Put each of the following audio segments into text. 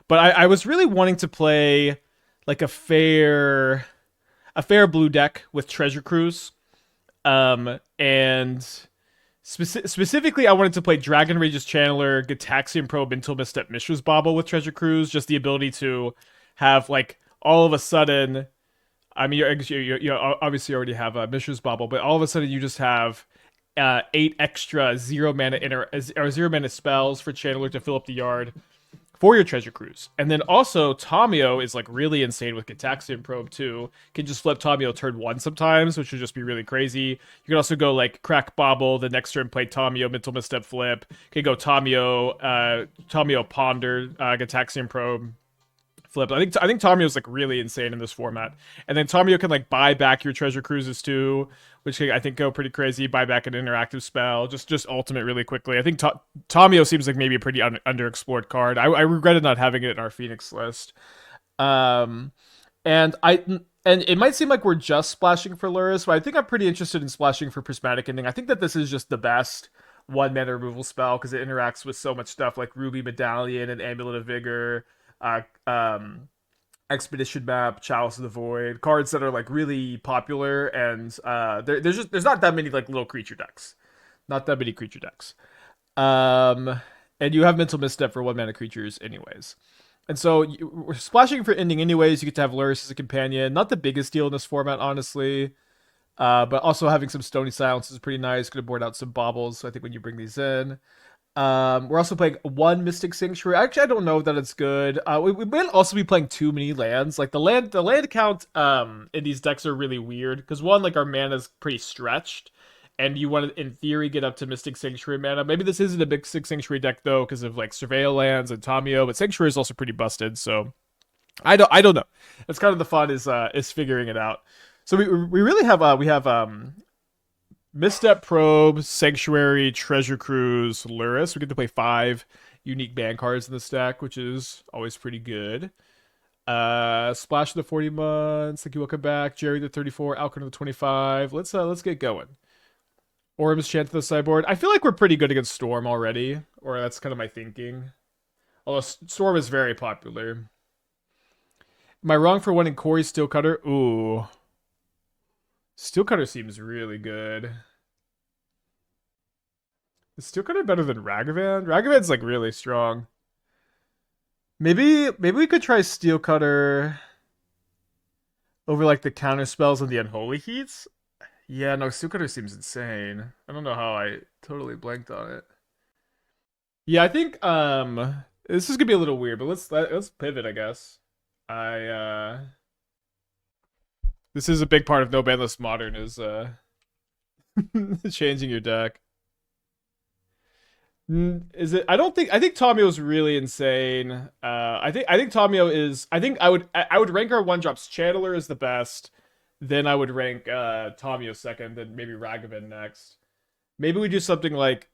But I was really wanting to play like a fair blue deck with Treasure Cruise. And specifically, I wanted to play Dragon Rage's Channeler, Gitaxian Probe, Mental Misstep, Mishra's Bauble with Treasure Cruise. Just the ability to have like all of a sudden. I mean, you obviously already have a Mishra's Bauble, but all of a sudden you just have 8 extra zero mana spells for Channeler to fill up the yard for your Treasure Cruise. And then also Tamiyo is like really insane with Gitaxian Probe too. Can just flip Tamiyo turn 1 sometimes, which would just be really crazy. You can also go like crack Bauble, the next turn play Tamiyo, Mental Misstep flip. You can go Tamiyo Ponder, Gitaxian Probe flip. I think Tamiyo's like really insane in this format. And then Tamiyo can like buy back your Treasure Cruises too, which can, I think, go pretty crazy. Buy back an interactive spell, just ultimate really quickly. I think Tamiyo seems like maybe a pretty underexplored card. I regretted not having it in our Phoenix list. Um, and it might seem like we're just splashing for Lurrus, but I think I'm pretty interested in splashing for Prismatic Ending. I think that this is just the best 1 mana removal spell because it interacts with so much stuff like Ruby Medallion and Amulet of Vigor, uh, um, Expedition Map, Chalice of the Void, cards that are like really popular, and there's not that many like little creature decks, not that many creature decks. Um, and you have Mental Misstep for 1 mana creatures, anyways. And so we're splashing for ending, anyways. You get to have Lurrus as a companion. Not the biggest deal in this format, honestly. But also having some Stony Silence is pretty nice. Going to board out some baubles. So I think when you bring these in, we're also playing 1 Mystic Sanctuary. Actually, I don't know that it's good. We might also be playing too many lands. Like the land count in these decks are really weird because one, like our mana is pretty stretched, and you want to, in theory, get up to Mystic Sanctuary mana. Maybe this isn't a Mystic Sanctuary deck though because of like Surveil lands and Tamiyo, but Sanctuary is also pretty busted. So I don't know. That's kind of the fun is figuring it out. So we really have Misstep Probe, Sanctuary, Treasure Cruise, Lurrus. We get to play 5 unique ban cards in the stack, which is always pretty good. Splash of the 40 months. Thank you. Welcome back, Jerry the 34, Alcon the 25. Let's get going. Orm's Chant to the sideboard. I feel like we're pretty good against Storm already, or that's kind of my thinking. Although Storm is very popular. Am I wrong for wanting Cori-Steel Cutter? Ooh. Steel Cutter seems really good. Is Steel Cutter better than Ragavan? Ragavan's like really strong. Maybe we could try Steel Cutter over like the counter spells and the Unholy Heats. Yeah, no, Steel Cutter seems insane. I don't know how I totally blanked on it. Yeah, I think this is gonna be a little weird, but let's pivot, I guess. I This is a big part of No Banlist Modern is changing your deck. Is it? I think Tamiyo is really insane. I think Tamiyo is. I would rank our 1 drops. Channeler is the best. Then I would rank Tamiyo second. Then maybe Ragavan next. Maybe we do something like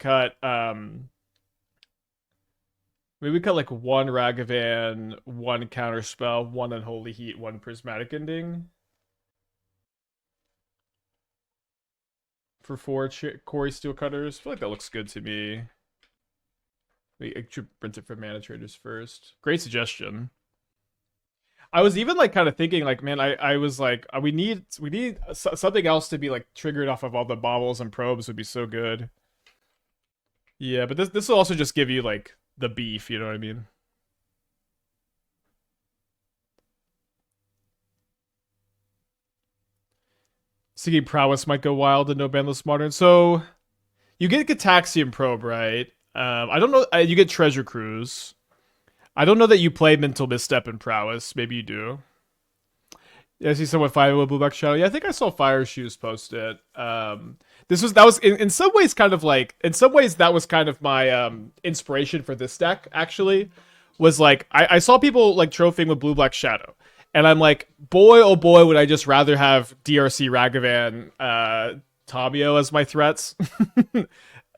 maybe we cut like 1 Ragavan, 1 Counterspell, 1 Unholy Heat, 1 Prismatic Ending for 4 Cori-Steel Cutters. I feel like that looks good to me. We should print it from Mana Traders first. Great suggestion. I was even like kind of thinking like, man, I was like, we need something else to be like triggered off of all the baubles and probes would be so good. Yeah, but this will also just give you like the beef, you know what I mean? Seeking Prowess might go wild in No Banlist Modern. So you get Gitaxian Probe, right? I don't know. You get Treasure Cruise. I don't know that you play Mental Misstep and Prowess. Maybe you do. Yeah, I see someone fire with Blue Black Shadow. Yeah, I think I saw Fire Shoes post it. That was in some ways kind of like that was kind of my inspiration for this deck. Actually, was like I saw people like trophying with Blue Black Shadow, and I'm like, boy, oh boy, would I just rather have DRC Ragavan, Tamiyo as my threats.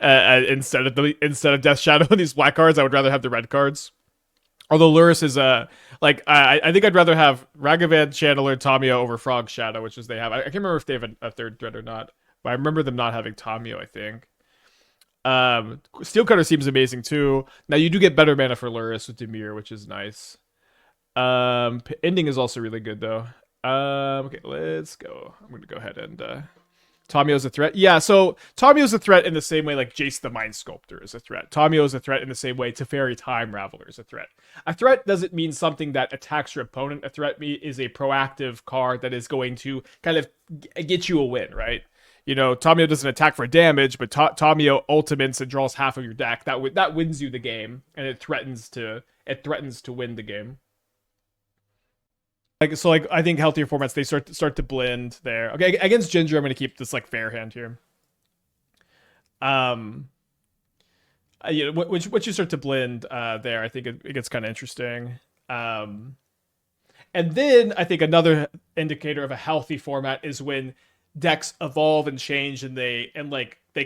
Instead of Death Shadow and these black cards, I would rather have the red cards. Although Lurrus is I think I'd rather have Ragavan, Channeler, Tamiyo over Frog Shadow, which is they have. I can't remember if they have a third threat or not, but I remember them not having Tamiyo. I think. Steel Cutter seems amazing too. Now you do get better mana for Lurrus with Dimir, which is nice. Ending is also really good though. Okay, let's go. I'm gonna go ahead and Tamiyo's a threat. Yeah, so Tamiyo's a threat in the same way like Jace the Mind Sculptor is a threat. Tamiyo is a threat in the same way Teferi Time Raveler is a threat. A threat doesn't mean something that attacks your opponent. A threat is a proactive card that is going to kind of get you a win, right? You know, Tamiyo doesn't attack for damage, but Tamiyo ultimates and draws half of your deck. That wins you the game, and it threatens to win the game. Like I think healthier formats they start to blend there. Okay, against Ginger I'm gonna keep this like fair hand here. Um, you know, which you start to blend there, I think it gets kind of interesting. Um, and then I think another indicator of a healthy format is when decks evolve and change and they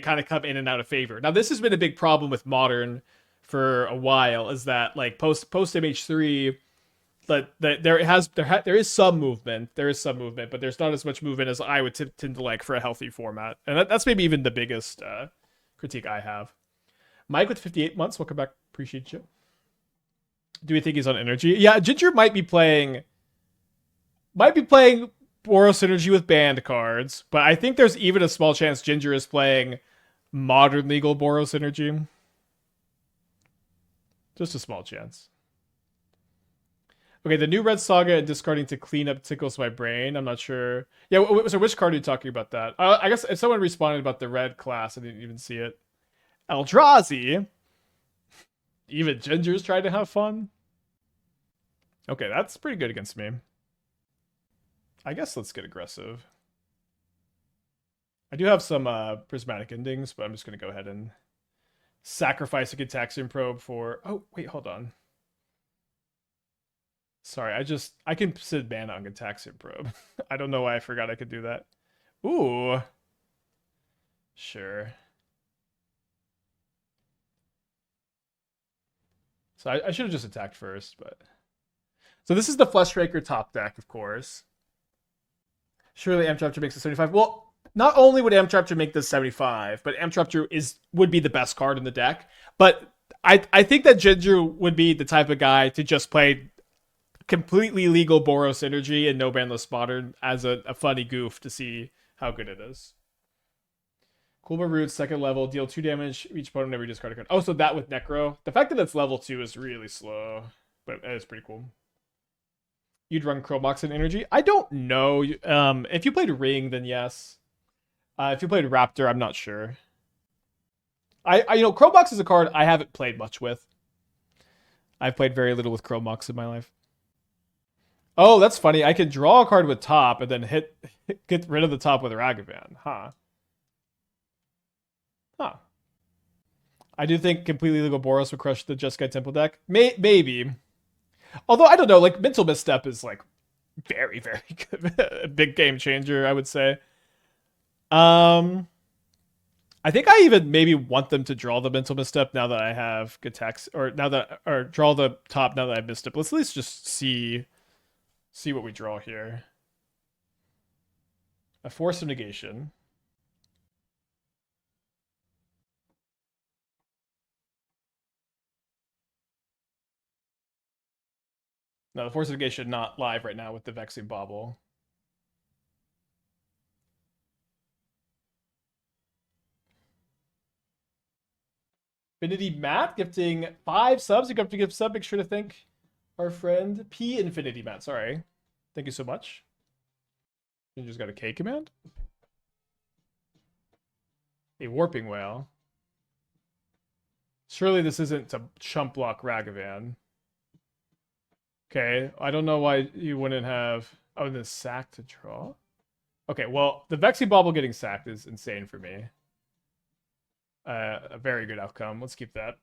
kind of come in and out of favor. Now this has been a big problem with Modern for a while, is that like post MH3, but there is some movement. There is some movement, but there's not as much movement as I would tend to like for a healthy format. And that's maybe even the biggest critique I have. Mike with 58 months, welcome back. Appreciate you. Do we think he's on energy? Yeah, Ginger might be playing Boros Synergy with banned cards, but I think there's even a small chance Ginger is playing modern legal Boros Synergy. Just a small chance. Okay, the new Red Saga and discarding to clean up tickles my brain. I'm not sure. Yeah, so which card are you talking about that? I guess if someone responded about the red class, I didn't even see it. Eldrazi? Even Ginger's trying to have fun? Okay, that's pretty good against me. I guess let's get aggressive. I do have some prismatic endings, but I'm just going to go ahead and sacrifice a Gitaxian Probe for... Oh, wait, hold on. Sorry, I can sit mana on Gitaxian Probe. I don't know why I forgot I could do that. Ooh. Sure. So I should have just attacked first, but... So this is the Fleshraker top deck, of course. Surely Amtraptor makes the 75. Well, not only would Amtraptor make this 75, but Amtraptor would be the best card in the deck. But I think that Ginger would be the type of guy to just play completely legal Boros Energy and no Banlist Modern as a funny goof to see how good it is. Coolbar Roots, second level, deal 2 damage each opponent whenever you discard a card. Oh, so that with Necro. The fact that it's level 2 is really slow, but it's pretty cool. You'd run Chromox and Energy? I don't know. If you played Ring, then yes. If you played Raptor, I'm not sure. You know, Chromox is a card I haven't played much with. I've played very little with Chromox in my life. Oh, that's funny. I can draw a card with top and then get rid of the top with Ragavan. Huh. Huh. I do think completely legal Boros would crush the Jeskai Temple deck. Maybe. Although, I don't know. Like, Mental Misstep is, like, very, very good. A big game changer, I would say. I think I even maybe want them to draw the Mental Misstep now that I have Gitax, or draw the top now that I've Misstep. Let's at least just see what we draw here. A Force of Negation. No, the Force of Negation not live right now with the Vexing Bauble. Infinity Matt gifting 5 subs. You got to give sub. Make sure to thank our friend P Infinity Matt. Sorry. Thank you so much. You just got a K command. A Warping Whale. Surely this isn't to chump block Ragavan. Okay, I don't know why you wouldn't have... Oh, the sack to draw? Okay, well, the Vexing Bauble getting sacked is insane for me. A very good outcome. Let's keep that.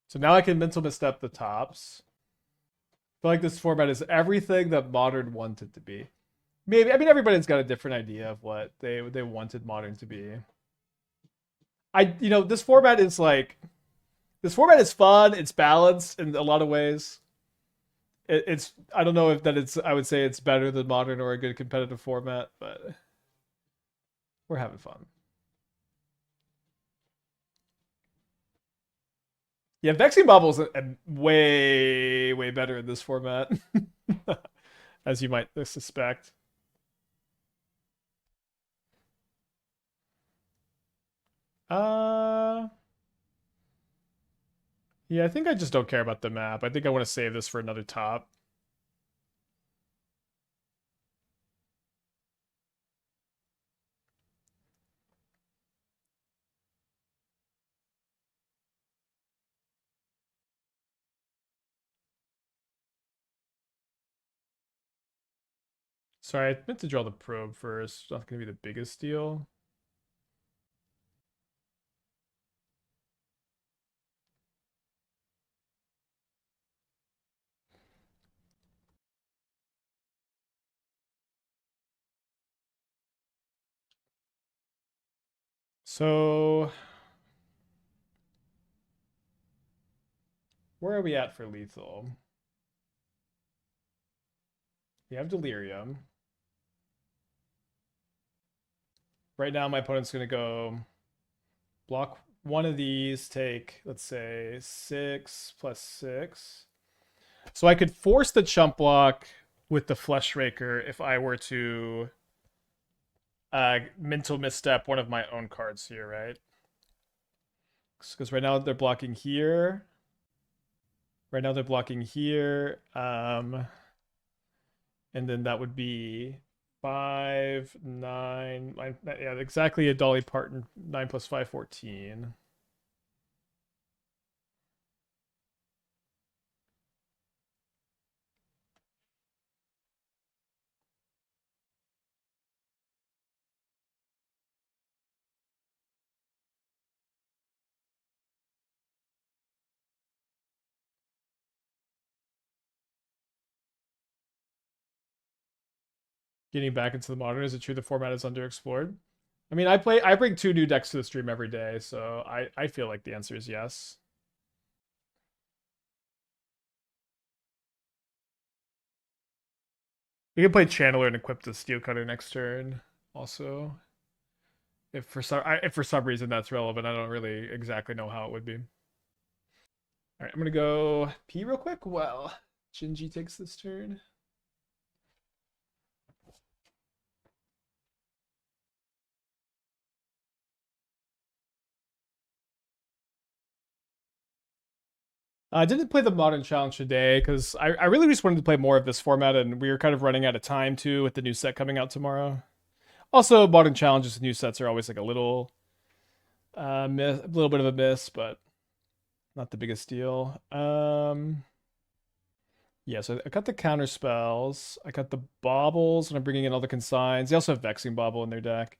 So now I can Mental Misstep the tops. I feel like this format is everything that Modern wanted to be. Maybe, I mean, everybody's got a different idea of what they wanted Modern to be. You know, this format is like... This format is fun. It's balanced in a lot of ways. It's I don't know if that it's... I would say it's better than Modern or a good competitive format, but... We're having fun. Yeah, Vexing Bauble's way, way better in this format, as you might suspect. Uh, yeah, I think I just don't care about the map. I think I want to save this for another top. Sorry, I meant to draw the probe first. Not gonna be the biggest deal. So, where are we at for lethal? We have Delirium. Right now, my opponent's gonna go block one of these, take, let's say, 6 + 6. So I could force the chump block with the Flesh Raker if I were to mental misstep one of my own cards here, right? Because right now they're blocking here. Right now they're blocking here. And then that would be 5, 9, yeah, exactly a Dolly Parton. 9 + 5, 14. Getting back into the modern, is it true the format is underexplored? I mean, I bring 2 new decks to the stream every day, so I feel like the answer is yes. We can play Channeler and equip the Steel Cutter next turn. Also, if for some reason that's relevant, I don't really exactly know how it would be. All right, I'm gonna go pee real quick while Shinji takes this turn. I didn't play the Modern Challenge today because I really just wanted to play more of this format, and we were kind of running out of time too with the new set coming out tomorrow. Also, Modern Challenges new sets are always like a little bit of a miss, but not the biggest deal. Yeah, so I got the counter spells, I got the baubles, and I'm bringing in all the consigns. They also have Vexing Bauble in their deck,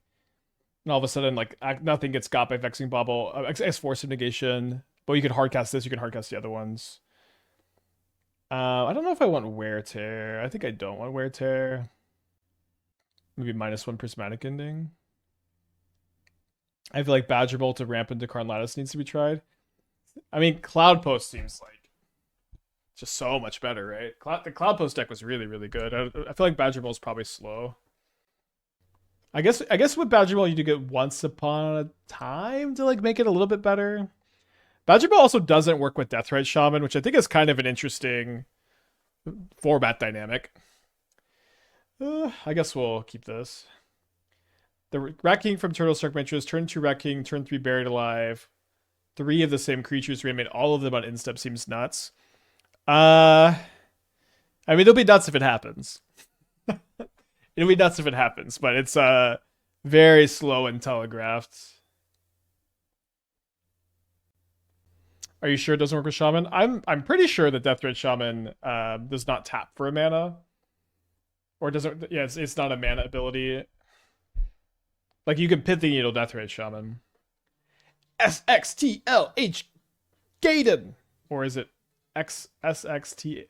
and all of a sudden, like nothing gets got by Vexing Bauble. X Force of Negation, but you can hardcast this, you can hardcast the other ones. I don't know if I want Wear Tear. I think I don't want Wear Tear. Maybe -1 Prismatic Ending. I feel like Badger Bolt to ramp into Karn Lattice needs to be tried. I mean, Cloud Post seems like just so much better, right? The Cloud Post deck was really, really good. I feel like Badger Bolt's probably slow. I guess with Badger Bolt you do get Once Upon a Time to like make it a little bit better. Badger Bolt also doesn't work with Deathrite Shaman, which I think is kind of an interesting format dynamic. I guess we'll keep this. The Rat King from Turtle Stark Ventress, turn 2 Rat King, turn 3 Buried Alive. 3 of the same creatures, reanimate all of them on instep seems nuts. I mean, it'll be nuts if it happens. It'll be nuts if it happens, but it's very slow and telegraphed. Are you sure it doesn't work with Shaman? I'm pretty sure that Death Threat Shaman does not tap for a mana. Or doesn't, yeah, it's not a mana ability. Like you can Pithy Needle Death Ray Shaman. SXTLH Gaiden. Or is it SXTLHG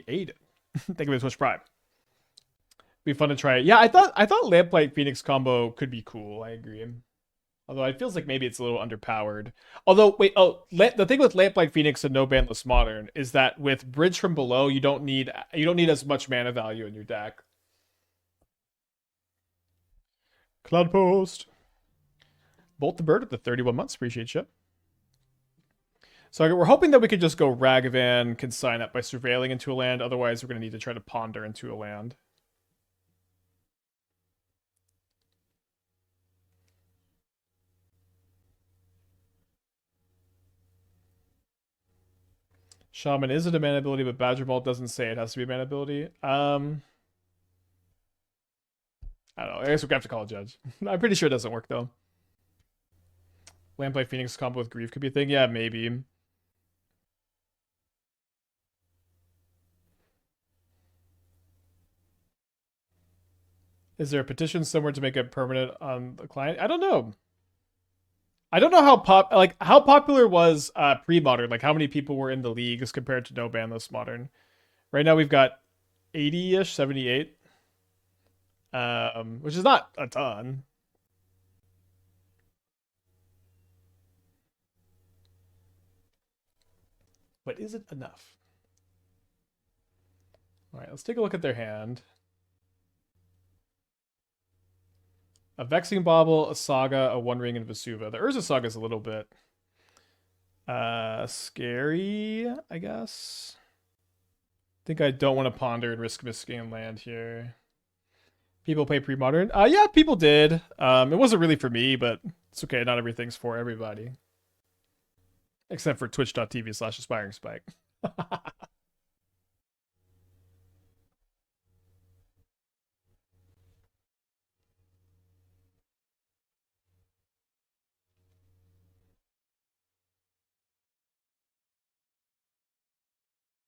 Aiden? Think of it as Twitch Prime. Be fun to try it. Yeah, I thought Lamplight Phoenix combo could be cool. I agree. Although it feels like maybe it's a little underpowered. Although, wait, the thing with Lamplight Phoenix and No Banlist Modern is that with Bridge from Below, you don't need as much mana value in your deck. Cloud Post. Bolt the Bird at the 31 months. Appreciate you. So we're hoping that we could just go Ragavan, Consign up by surveilling into a land. Otherwise, we're going to need to try to ponder into a land. Shaman is it a mana ability, but Badger Bolt doesn't say it has to be a mana ability. I don't know. I guess we're gonna have to call a judge. I'm pretty sure it doesn't work though. Lamplight Phoenix combo with Grief could be a thing. Yeah, maybe. Is there a petition somewhere to make it permanent on the client? I don't know. I don't know how popular was pre-modern. Like how many people were in the league as compared to no banlist modern. Right now we've got 80-ish, 78. Which is not a ton. But is it enough? All right, let's take a look at their hand. A Vexing Bauble, a Saga, a One Ring, and Vesuva. The Urza Saga is a little bit scary, I guess. I think I don't want to ponder and risk missing a land here. People play pre-modern. Yeah, people did. It wasn't really for me, but it's okay. Not everything's for everybody. Except for twitch.tv/aspiring spike.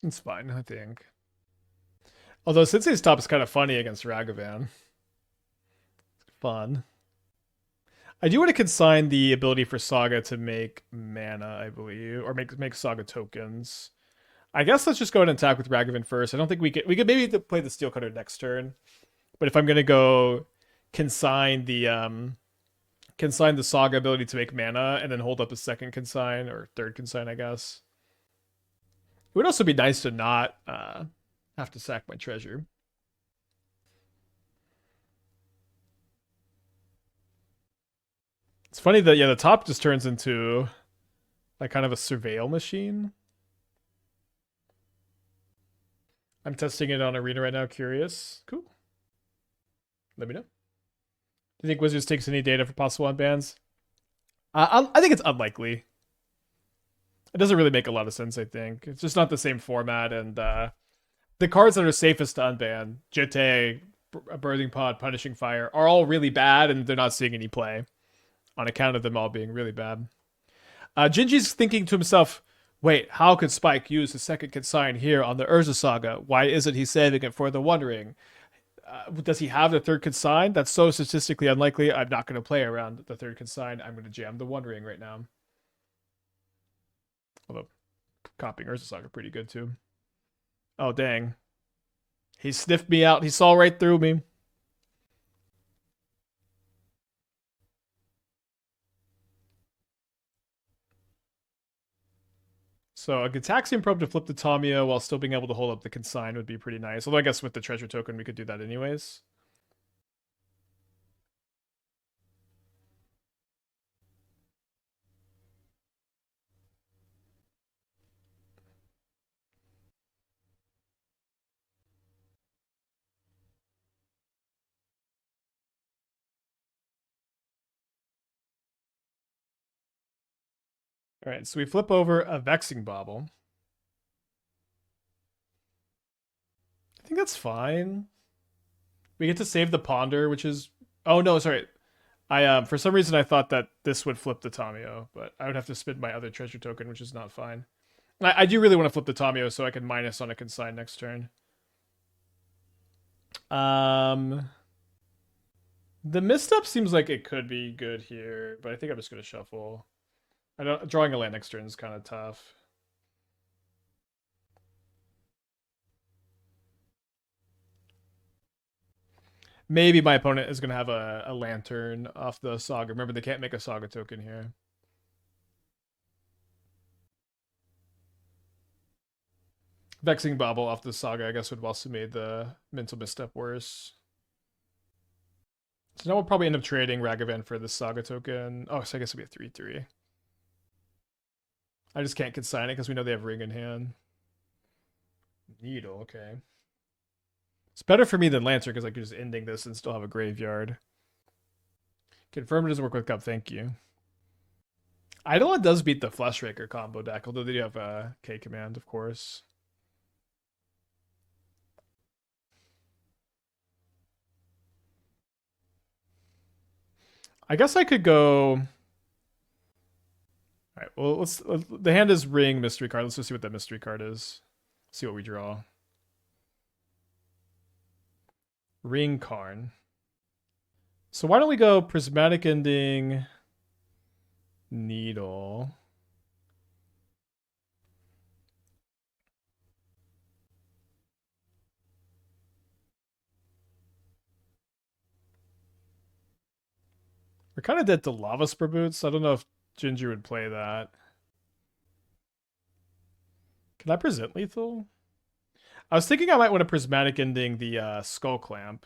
It's fine, I think. Although Sensei's top is kind of funny against Ragavan. It's fun. I do want to consign the ability for Saga to make mana, I believe, or make Saga tokens. I guess let's just go ahead and attack with Ragavan first. I don't think we could maybe play the Steel Cutter next turn. But if I'm gonna go consign the Saga ability to make mana and then hold up a second consign or third consign, I guess. It would also be nice to not have to sack my treasure. It's funny that the top just turns into like kind of a surveil machine. I'm testing it on Arena right now. Curious. Cool. Let me know. Do you think Wizards takes any data for possible unbans? I think it's unlikely. It doesn't really make a lot of sense, I think. It's just not the same format, and the cards that are safest to unban, Jete, Birthing Pod, Punishing Fire, are all really bad, and they're not seeing any play on account of them all being really bad. Gingy's thinking to himself, wait, how could Spike use the second consign here on the Urza Saga? Why isn't he saving it for the One Ring? Does he have the third consign? That's so statistically unlikely. I'm not going to play around the third consign. I'm going to jam the One Ring right now. Although, copying Urza Saga pretty good too. Oh, dang. He sniffed me out. He saw right through me. So a Gitaxian Probe to flip the Tamiyo while still being able to hold up the Consign would be pretty nice. Although I guess with the treasure token we could do that anyways. All right, so we flip over a Vexing Bauble. I think that's fine. We get to save the Ponder, which is... Oh, no, sorry. I for some reason I thought that this would flip the Tamiyo, but I would have to spend my other treasure token, which is not fine. I do really want to flip the Tamiyo so I can minus on a consign next turn. The misstep seems like it could be good here, but I think I'm just gonna shuffle. Drawing a land next turn is kind of tough. Maybe my opponent is gonna have a lantern off the Saga. Remember, they can't make a Saga token here. Vexing Bauble off the Saga, I guess, would have also made the Mental Misstep worse. So now we'll probably end up trading Ragavan for the Saga token. Oh, so I guess it'll be a 3-3. I just can't consign it because we know they have Ring in hand. Needle, okay. It's better for me than Lancer because I could just ending this and still have a graveyard. Confirm it doesn't work with Cup, thank you. Eidolon does beat the Fleshraker combo deck, although they do have a K command, of course. I guess I could go. All right. Well, let's. The hand is Ring mystery card. Let's just see what that mystery card is. See what we draw. Ring Karn. So why don't we go Prismatic Ending, Needle. We're kind of dead to Lava Spur Boots. I don't know if Ginger would play that. Can I present lethal? I was thinking I might want a Prismatic Ending the Skull Clamp.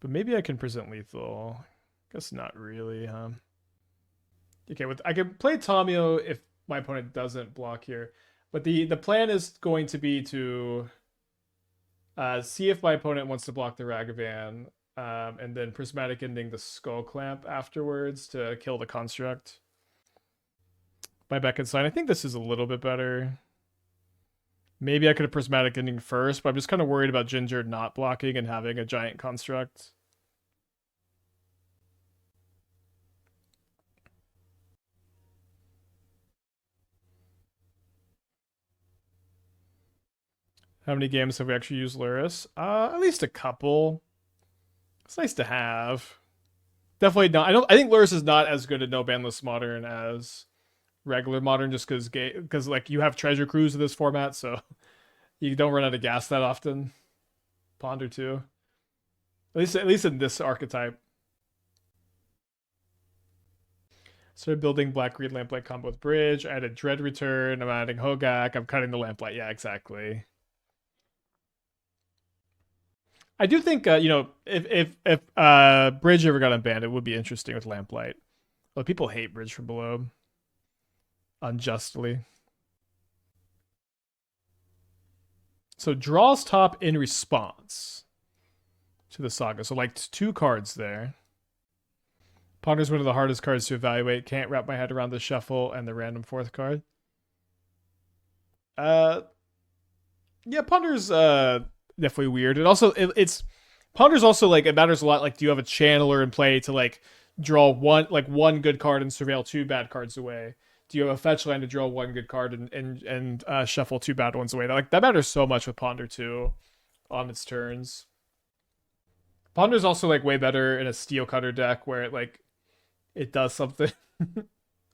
But maybe I can present lethal. Guess not really, huh? Okay, I can play Tamiyo if my opponent doesn't block here. But the plan is going to be to see if my opponent wants to block the Ragavan, and then Prismatic Ending the Skull Clamp afterwards to kill the Construct. By Consign. I think this is a little bit better. Maybe I could have Prismatic Ending first, but I'm just kind of worried about Ginger not blocking and having a giant Construct. How many games have we actually used Lurrus? At least a couple. It's nice to have. Definitely not. I think Lurrus is not as good at no banlist modern as regular modern, just because like you have treasure cruise in this format, so you don't run out of gas that often. Ponder too. At least in this archetype. Started building black green lamplight combo with bridge. I added Dread Return. I'm adding Hogak. I'm cutting the lamplight. Yeah, exactly. I do think if Bridge ever got unbanned, it would be interesting with Lamplight. But people hate Bridge from below unjustly. So draws top in response to the saga. So like 2 cards there. Ponder's one of the hardest cards to evaluate. Can't wrap my head around the shuffle and the random 4th card. Yeah, Ponder's definitely weird. And also it's Ponder's also like it matters a lot. Like, do you have a channeler in play to like draw one good card and surveil 2 bad cards away? Do you have a fetch land to draw 1 good card and shuffle 2 bad ones away? That matters so much with Ponder too, on its turns. Ponder's also like way better in a Steel Cutter deck where it does something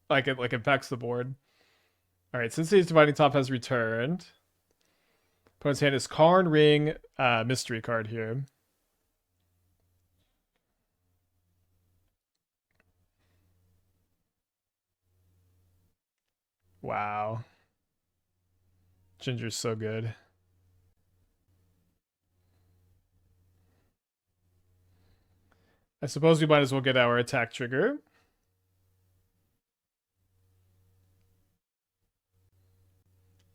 like it impacts the board. All right, since his Dividing Top has returned, opponent's hand is Karn Ring mystery card here. Wow. Ginger's so good. I suppose we might as well get our attack trigger.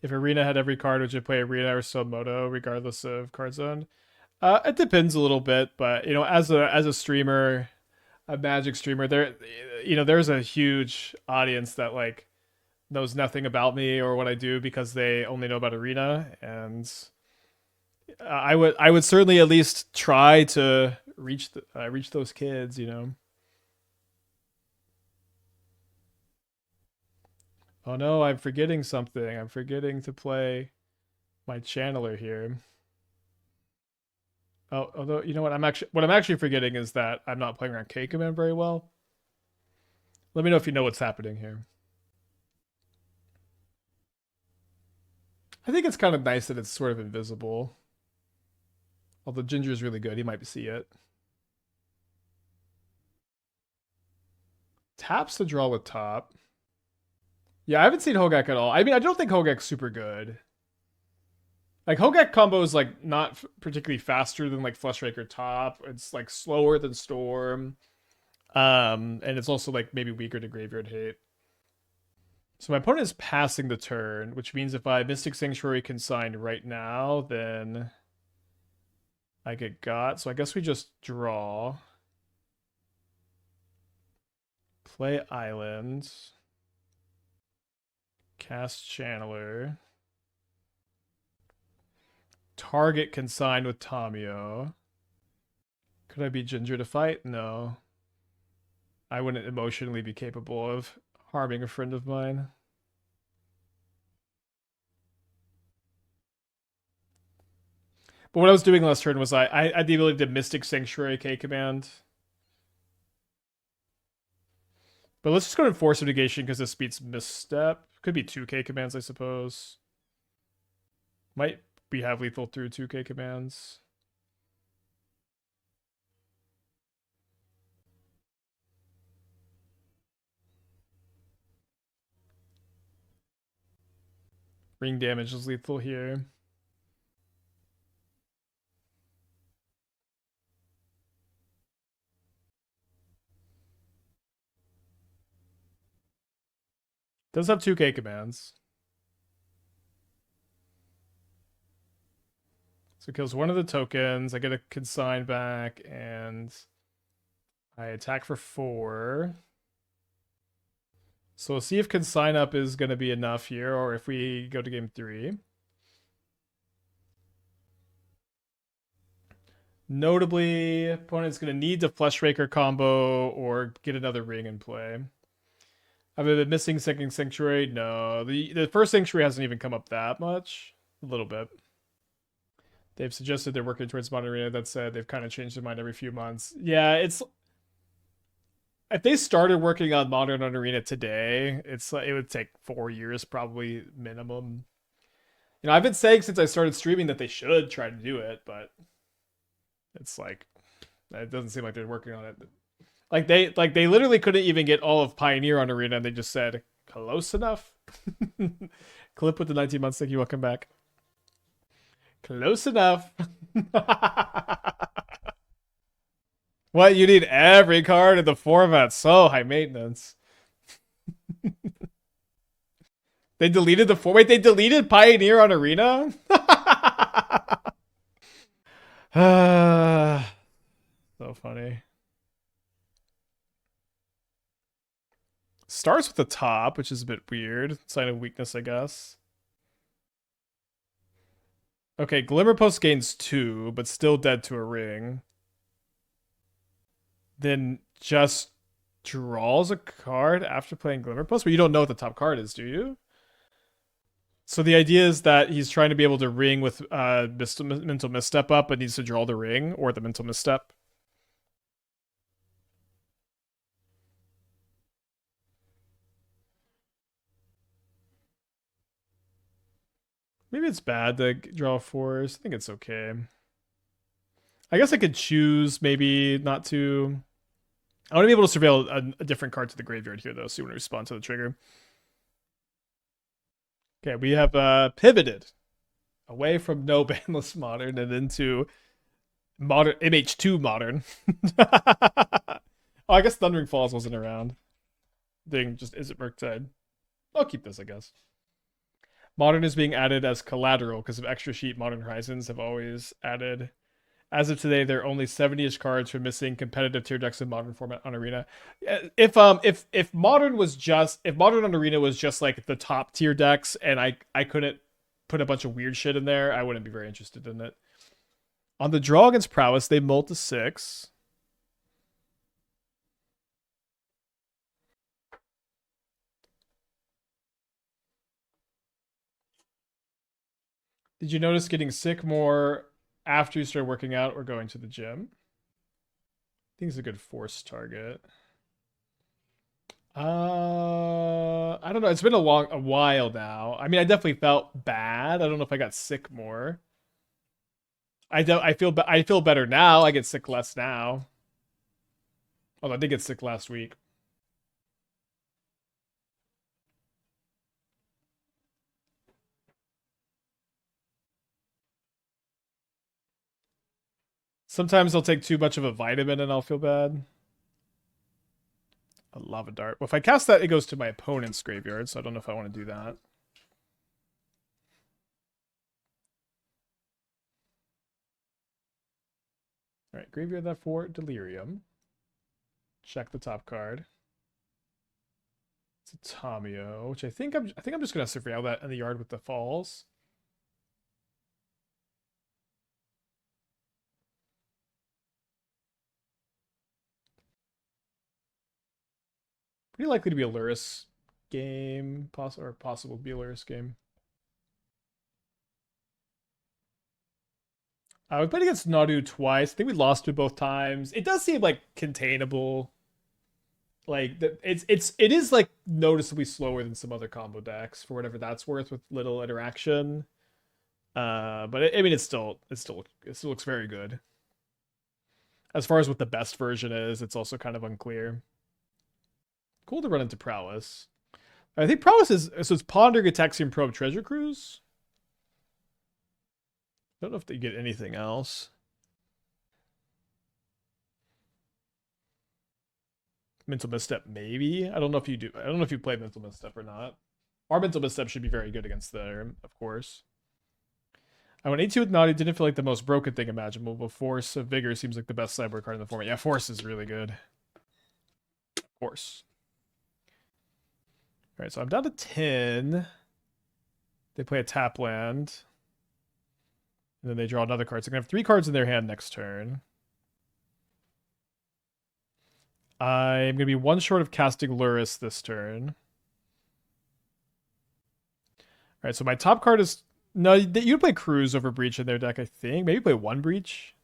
If Arena had every card, would you play Arena or still Moto, regardless of card zone? It depends a little bit, but as a streamer, a Magic streamer, there's a huge audience that like knows nothing about me or what I do because they only know about Arena, and I would certainly at least try to reach those kids. Oh no, I'm forgetting something. I'm forgetting to play my channeler here. Oh, although you know what I'm actually forgetting is that I'm not playing around K command very well. Let me know if you know what's happening here. I think it's kind of nice that it's sort of invisible. Although Ginger is really good, he might see it. Taps to draw with top. Yeah, I haven't seen Hogak at all. I mean, I don't think Hogak's super good. Like Hogak combo is like not particularly faster than like Fleshraker top. It's like slower than Storm. And it's also like maybe weaker to Graveyard Hate. So my opponent is passing the turn, which means if I Mystic Sanctuary Consigned right now, then I get got. So I guess we just draw. Play Island. Cast Channeler. Target Consigned with Tamiyo. Could I be Ginger to fight? No. I wouldn't emotionally be capable of harming a friend of mine. But what I was doing last turn was I had the ability to Mystic Sanctuary K command. But let's just go to Force of Negation because this beats Misstep. Could be 2K commands, I suppose. Might be have lethal through 2K commands. Ring damage is lethal here. Does have 2K commands. So it kills one of the tokens. I get a consign back, and I attack for 4. So we'll see if consign up is going to be enough here, or if we go to game 3. Notably, opponent's going to need to Fleshraker combo or get another ring in play. Have I been missing second Sanctuary? No. The first Sanctuary hasn't even come up that much. A little bit. They've suggested they're working towards Modern Arena. That said, they've kind of changed their mind every few months. Yeah, it's... If they started working on Modern Arena today, it would take 4 years probably minimum. You know, I've been saying since I started streaming that they should try to do it, but it's like it doesn't seem like they're working on it. Like they literally couldn't even get all of Pioneer on Arena, and they just said close enough. Clip with the 19 months. Thank you. Welcome back. Close enough. What, you need every card in the format? So high maintenance. They deleted the Wait, they deleted Pioneer on Arena? So funny. Starts with the top, which is a bit weird. Sign of weakness, I guess. Okay, Glimmer Post gains 2, but still dead to a ring. Then just draws a card after playing Glimmer Post, but you don't know what the top card is, do you? So the idea is that he's trying to be able to ring with Mental Misstep up, but needs to draw the ring or the Mental Misstep. Maybe it's bad to draw 4s. I think it's okay. I guess I could choose maybe not to. I want to be able to surveil a different card to the graveyard here, though, so you want to respond to the trigger. Okay, we have pivoted away from no Banlist Modern and into modern MH2 Modern. Oh, I guess Thundering Falls wasn't around. Thing just isn't Murktide. I'll keep this, I guess. Modern is being added as collateral because of extra sheet Modern Horizons have always added. As of today, there are only 70-ish cards for missing competitive tier decks in Modern format on Arena. If Modern on Arena was just like the top tier decks and I couldn't put a bunch of weird shit in there, I wouldn't be very interested in it. On the draw against Prowess, they mull to 6. Did you notice getting sick more after you started working out or going to the gym? I think it's a good force target. I don't know. It's been a while now. I mean, I definitely felt bad. I don't know if I got sick more. I feel better now. I get sick less now. Although I did get sick last week. Sometimes I'll take too much of a vitamin and I'll feel bad. a Lava Dart. Well, if I cast that, it goes to my opponent's graveyard, so I don't know if I want to do that. Alright, graveyard that for Delirium. Check the top card. It's a Tamiyo, which I think I'm just gonna surveil that in the yard with the falls. Pretty likely to be a Lurrus game, or possible to be a Lurrus game. We played against Nadu twice. I think we lost to both times. It does seem like containable. Like it is like noticeably slower than some other combo decks for whatever that's worth with little interaction. But I mean, it still looks very good. As far as what the best version is, it's also kind of unclear. Cool to run into Prowess. I think Prowess is so it's Ponder, Gitaxian Probe, Treasure Cruise. I don't know if they get anything else. Mental Misstep, maybe. I don't know if you do. I don't know if you play Mental Misstep or not. Our Mental Misstep should be very good against them, of course. I went 8-2 with Naughty. Didn't feel like the most broken thing imaginable, but Force of Vigor seems like the best sideboard card in the format. Yeah, Force is really good. Force. All right, so I'm down to 10. They play a tap land. And then they draw another card. So they're going to have 3 cards in their hand next turn. I'm going to be 1 short of casting Lurrus this turn. All right, so my top card is... No, you play Cruise over Breach in their deck, I think. Maybe play 1 Breach.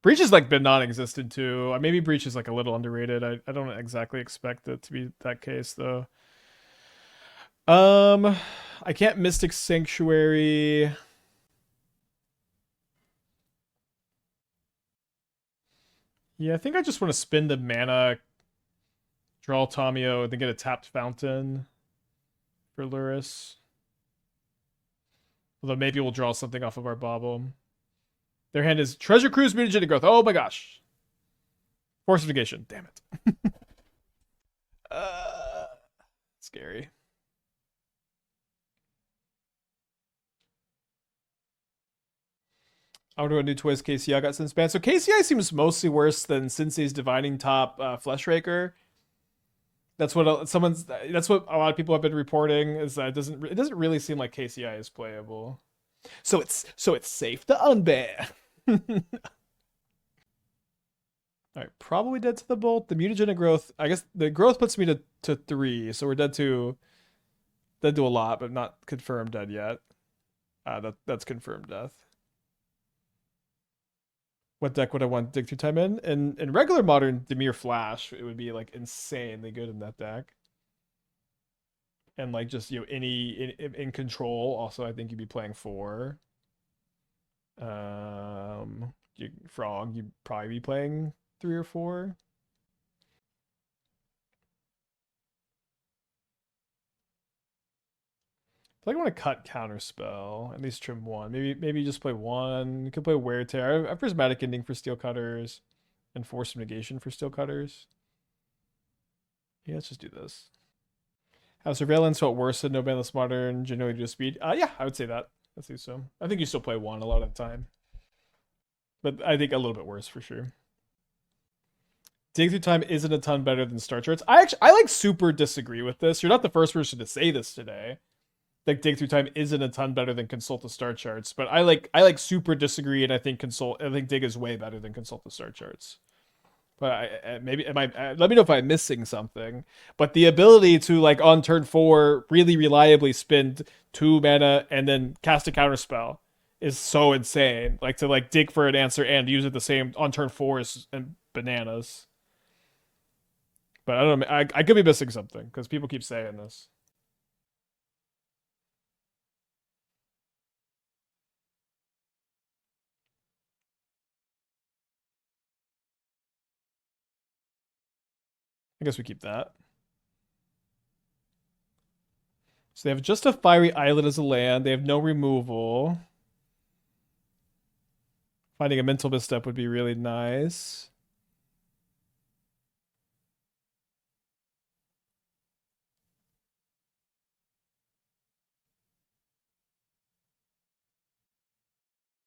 Breach has like been non-existent too. Maybe Breach is like a little underrated. I don't exactly expect it to be that case though. I can't Mystic Sanctuary. Yeah, I think I just want to spend the mana, draw Tamiyo, then get a tapped Fountain for Lurrus. Although maybe we'll draw something off of our Bauble. Their hand is Treasure Cruise, Mutagenic Growth. Oh my gosh. Force of Negation. Damn it. Scary. I wonder what new toys KCI got since banned. So KCI seems mostly worse than Sensei's Divining Top Fleshraker. That's what That's what a lot of people have been reporting. Is that it doesn't really seem like KCI is playable. So it's safe to unban. All right, probably dead to the bolt. The mutagenic growth. I guess the growth puts me to 3, so we're dead to a lot, but not confirmed dead yet. That's confirmed death. What deck would I want Dig Through Time in? In regular modern Dimir Flash, it would be like insanely good in that deck. And like just in control, also I think you'd be playing 4. Frog, you'd probably be playing 3 or 4. I like I want to cut Counterspell, at least trim 1. Maybe just play 1. You could play Wear Tear. I have Prismatic Ending for Steel Cutters and Force of Negation for Steel Cutters. Yeah, let's just do this. Have Surveillance felt worse than No Banlist Modern, generally due to speed? Yeah, I would say that. Let's do so. I think you still play 1 a lot of the time. But I think a little bit worse for sure. Dig Through Time isn't a ton better than Star Charts. I like super disagree with this. You're not the first person to say this today. Like Dig Through Time isn't a ton better than Consult the Star Charts, but I like super disagree, and I think Dig is way better than Consult the Star Charts. But let me know if I'm missing something. But the ability to like on turn 4 really reliably spend 2 mana and then cast a counterspell is so insane. Like to like dig for an answer and use it the same on turn 4 is bananas. But I don't know. I could be missing something because people keep saying this. I guess we keep that. So they have just a Fiery Islet as a land. They have no removal. Finding a Mental Misstep would be really nice.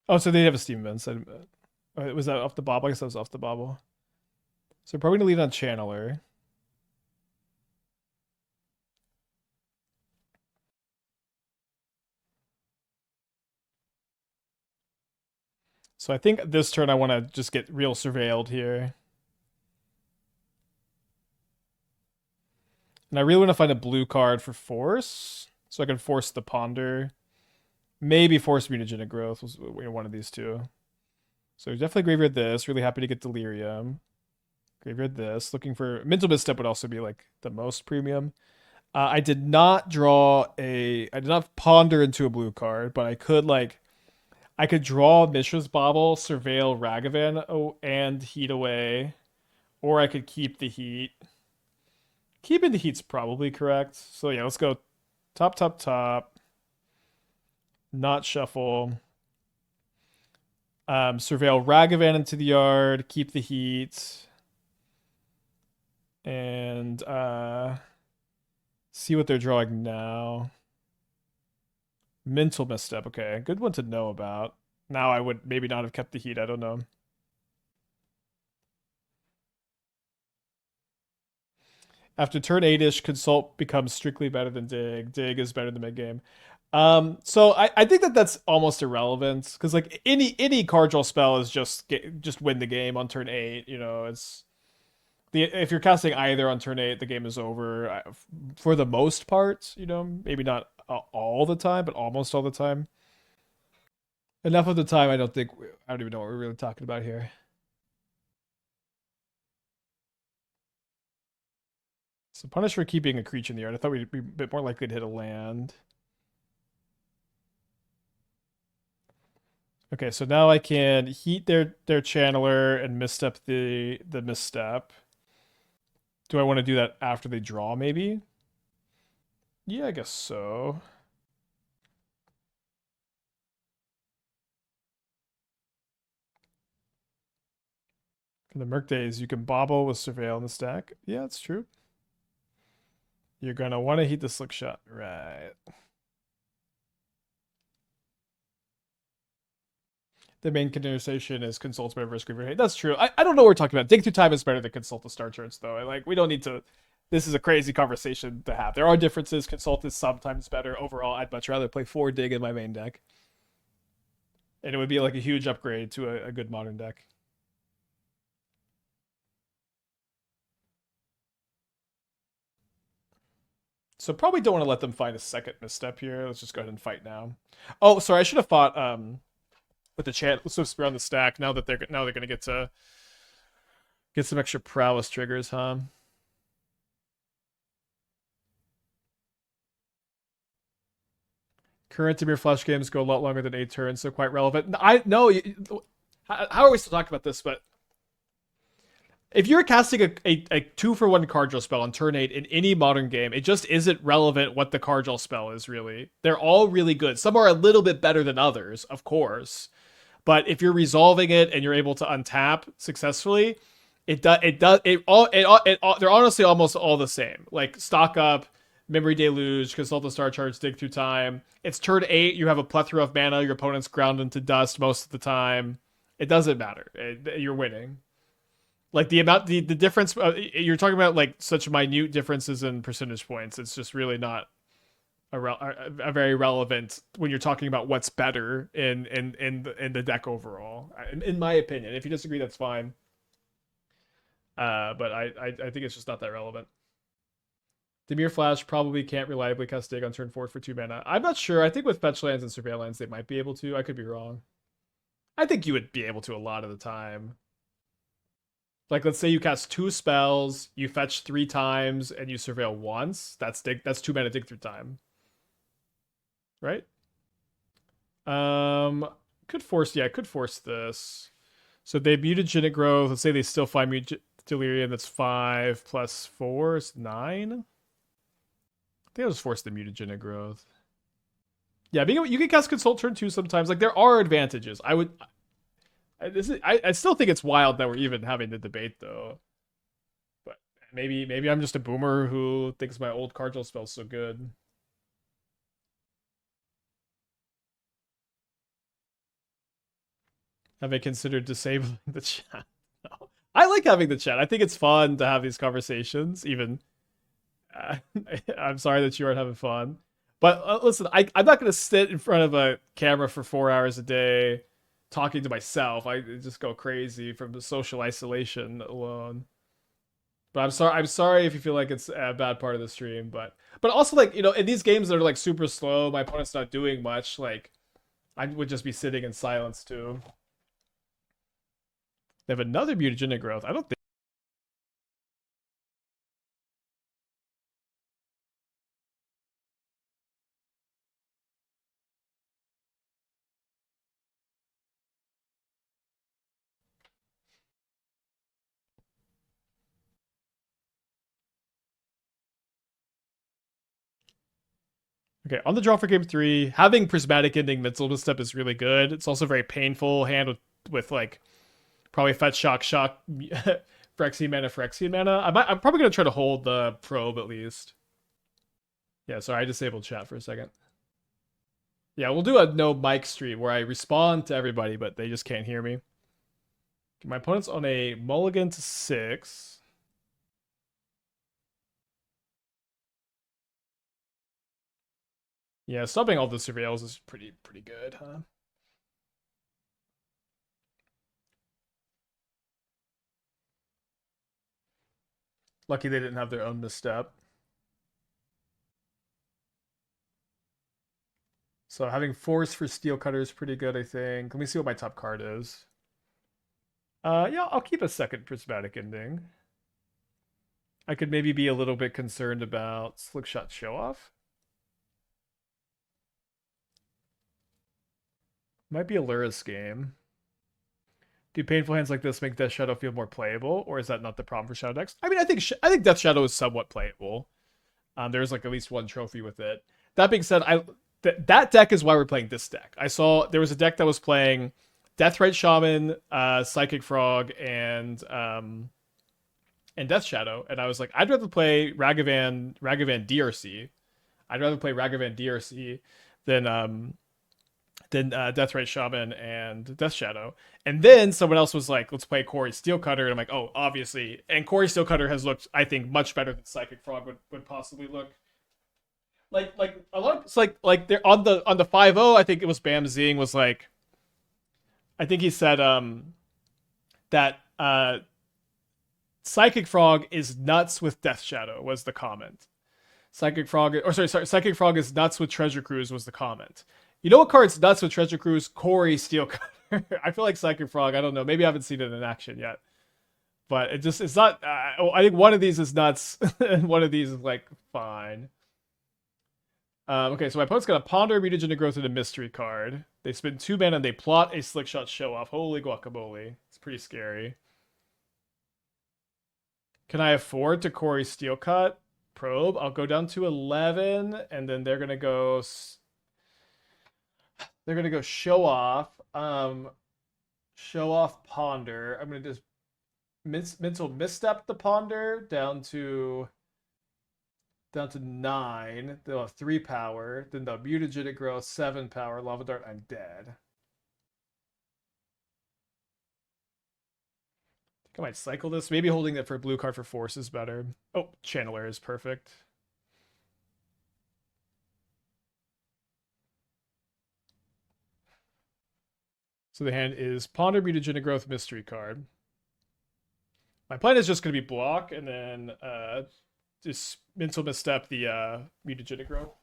Oh, so they have a Steam event. So, was that off the Bauble? I guess that was off the Bauble. So we're probably gonna leave it on Channeler. So I think this turn I want to just get real surveilled here. And I really want to find a blue card for Force. So I can force the Ponder. Maybe force Mutagenic Growth was one of these two. So definitely graveyard this. Really happy to get Delirium. Graveyard this. Looking for Mental Misstep would also be like the most premium. I did not draw a. I did not ponder into a blue card, but I could like. I could draw Mishra's Bauble, surveil Ragavan, and heat away, or I could keep the heat. Keeping the heat's probably correct. So yeah, let's go top, top, top. Not shuffle. Surveil Ragavan into the yard. Keep the heat. And see what they're drawing now. Mental Misstep. Okay, good one to know about. Now I would maybe not have kept the heat. I don't know. After turn 8-ish, Consult becomes strictly better than Dig. Dig is better than mid-game. So I think that that's almost irrelevant because like any card draw spell is just win the game on turn 8. You know, it's the if you're casting either on turn 8, the game is over for the most part. You know, maybe not all the time, but almost all the time. Enough of the time, I don't even know what we're really talking about here. So punish for keeping a creature in the yard. I thought we'd be a bit more likely to hit a land. Okay, so now I can heat their channeler and misstep the misstep. Do I want to do that after they draw, maybe? Yeah, I guess so. For the Merc Days, you can bauble with Surveil in the stack. Yeah, that's true. You're gonna want to heat the Slick Shot. Right. The main conversation is Consult better versus Graveyard Hate. That's true. I don't know what we're talking about. Dig Through Time is better than Consult the Star Turns, though. Like, we don't need to. This is a crazy conversation to have. There are differences. Consult is sometimes better. Overall, I'd much rather play 4 Dig in my main deck. And it would be like a huge upgrade to a good modern deck. So probably don't want to let them find a second misstep here. Let's just go ahead and fight now. Oh, sorry, I should have fought with the chant. Let's just around the stack now that they're gonna get to get some extra prowess triggers, huh? Current Dimir Flash games go a lot longer than 8 turns, so quite relevant. I know. How are we still talking about this? But if you're casting a 2-for-1 card draw spell on turn 8 in any modern game, it just isn't relevant what the card draw spell is, really. They're all really good. Some are a little bit better than others, of course. But if you're resolving it and you're able to untap successfully, they're honestly almost all the same. Like stock up, memory deluge, consult the star charts, dig through time. It's turn 8, you have a plethora of mana, your opponent's ground into dust most of the time. It doesn't matter. You're winning. Like the difference, you're talking about like such minute differences in percentage points. It's just really not a very relevant when you're talking about what's better in the deck overall. In my opinion, if you disagree, that's fine. But I think it's just not that relevant. Dimir Flash probably can't reliably cast Dig on turn 4 for 2 mana. I'm not sure. I think with fetch lands and surveillance, they might be able to. I could be wrong. I think you would be able to a lot of the time. Like, let's say you cast 2 spells, you fetch 3 times, and you surveil once. That's 2 mana Dig Through Time. Right? Could force this. So they mutagenic growth. Let's say they still find delirium. That's 5 plus 4 is 9. I think I'll just force the mutagenic growth. Yeah, you can cast consult turn 2 sometimes. Like there are advantages. I still think it's wild that we're even having the debate though. But maybe I'm just a boomer who thinks my old cardinal spell's so good. Have I considered disabling the chat? No. I like having the chat. I think it's fun to have these conversations, even. Uh, I'm sorry that you aren't having fun. But listen, I'm not going to sit in front of a camera for 4 hours a day talking to myself. I just go crazy from the social isolation alone. But I'm sorry if you feel like it's a bad part of the stream. But also, like, in these games that are like super slow, my opponent's not doing much. Like, I would just be sitting in silence too. They have another mutagenic growth. I don't think. Okay, on the draw for game 3, having Prismatic Ending Mental Misstep is really good. It's also very painful hand with like probably fetch shock Phyrexian mana. I'm probably gonna try to hold the probe at least. Yeah, sorry, I disabled chat for a second. Yeah, we'll do a no mic stream where I respond to everybody, but they just can't hear me. My opponent's on a mulligan to 6. Yeah, stopping all the surveils is pretty good, huh? Lucky they didn't have their own misstep. So having Force for Steel Cutter is pretty good, I think. Let me see what my top card is. Yeah, I'll keep a second Prismatic Ending. I could maybe be a little bit concerned about Slickshot Show Off. Might be a Lurrus game. Do painful hands like this make Death Shadow feel more playable, or is that not the problem for Shadow decks? I mean, I think Death Shadow is somewhat playable. There's like at least one trophy with it. That being said, that deck is why we're playing this deck. I saw there was a deck that was playing Deathrite Shaman, Psychic Frog, and Death Shadow, and I was like, I'd rather play Ragavan DRC. I'd rather play Ragavan DRC than Deathrite Shaman and Death Shadow. And then someone else was like, let's play Cori-Steel Cutter. And I'm like, oh, obviously. And Cori-Steel Cutter has looked, I think, much better than Psychic Frog would possibly look. Like a lot of it's like they're on the 5-0, I think it was Bam Zing was like, I think he said that Psychic Frog is nuts with Death Shadow was the comment. Psychic Frog is nuts with Treasure Cruise was the comment. You know what card's nuts with Treasure Cruise? Cori-Steel Cutter. I feel like Psychic Frog. I don't know. Maybe I haven't seen it in action yet. But it's not. I think one of these is nuts, and one of these is like fine. Okay, so my opponent's got a Ponder, Mutagenic Growth, and a Mystery card. They spend 2 mana and they plot a Slickshot Show Off. Holy guacamole! It's pretty scary. Can I afford to Cori-Steel Cut Probe? I'll go down to 11, and then they're gonna go. They're gonna go show off. Show off Ponder. I'm gonna just mental misstep the Ponder down to 9. They'll have 3 power. Then the mutagenic growth 7 power. Lava Dart. I'm dead. I think I might cycle this. Maybe holding it for a blue card for Force is better. Oh, Channeler is perfect. So the hand is Ponder, Mutagenic Growth, Mystery card. My plan is just going to be block and then just mental misstep the Mutagenic Growth.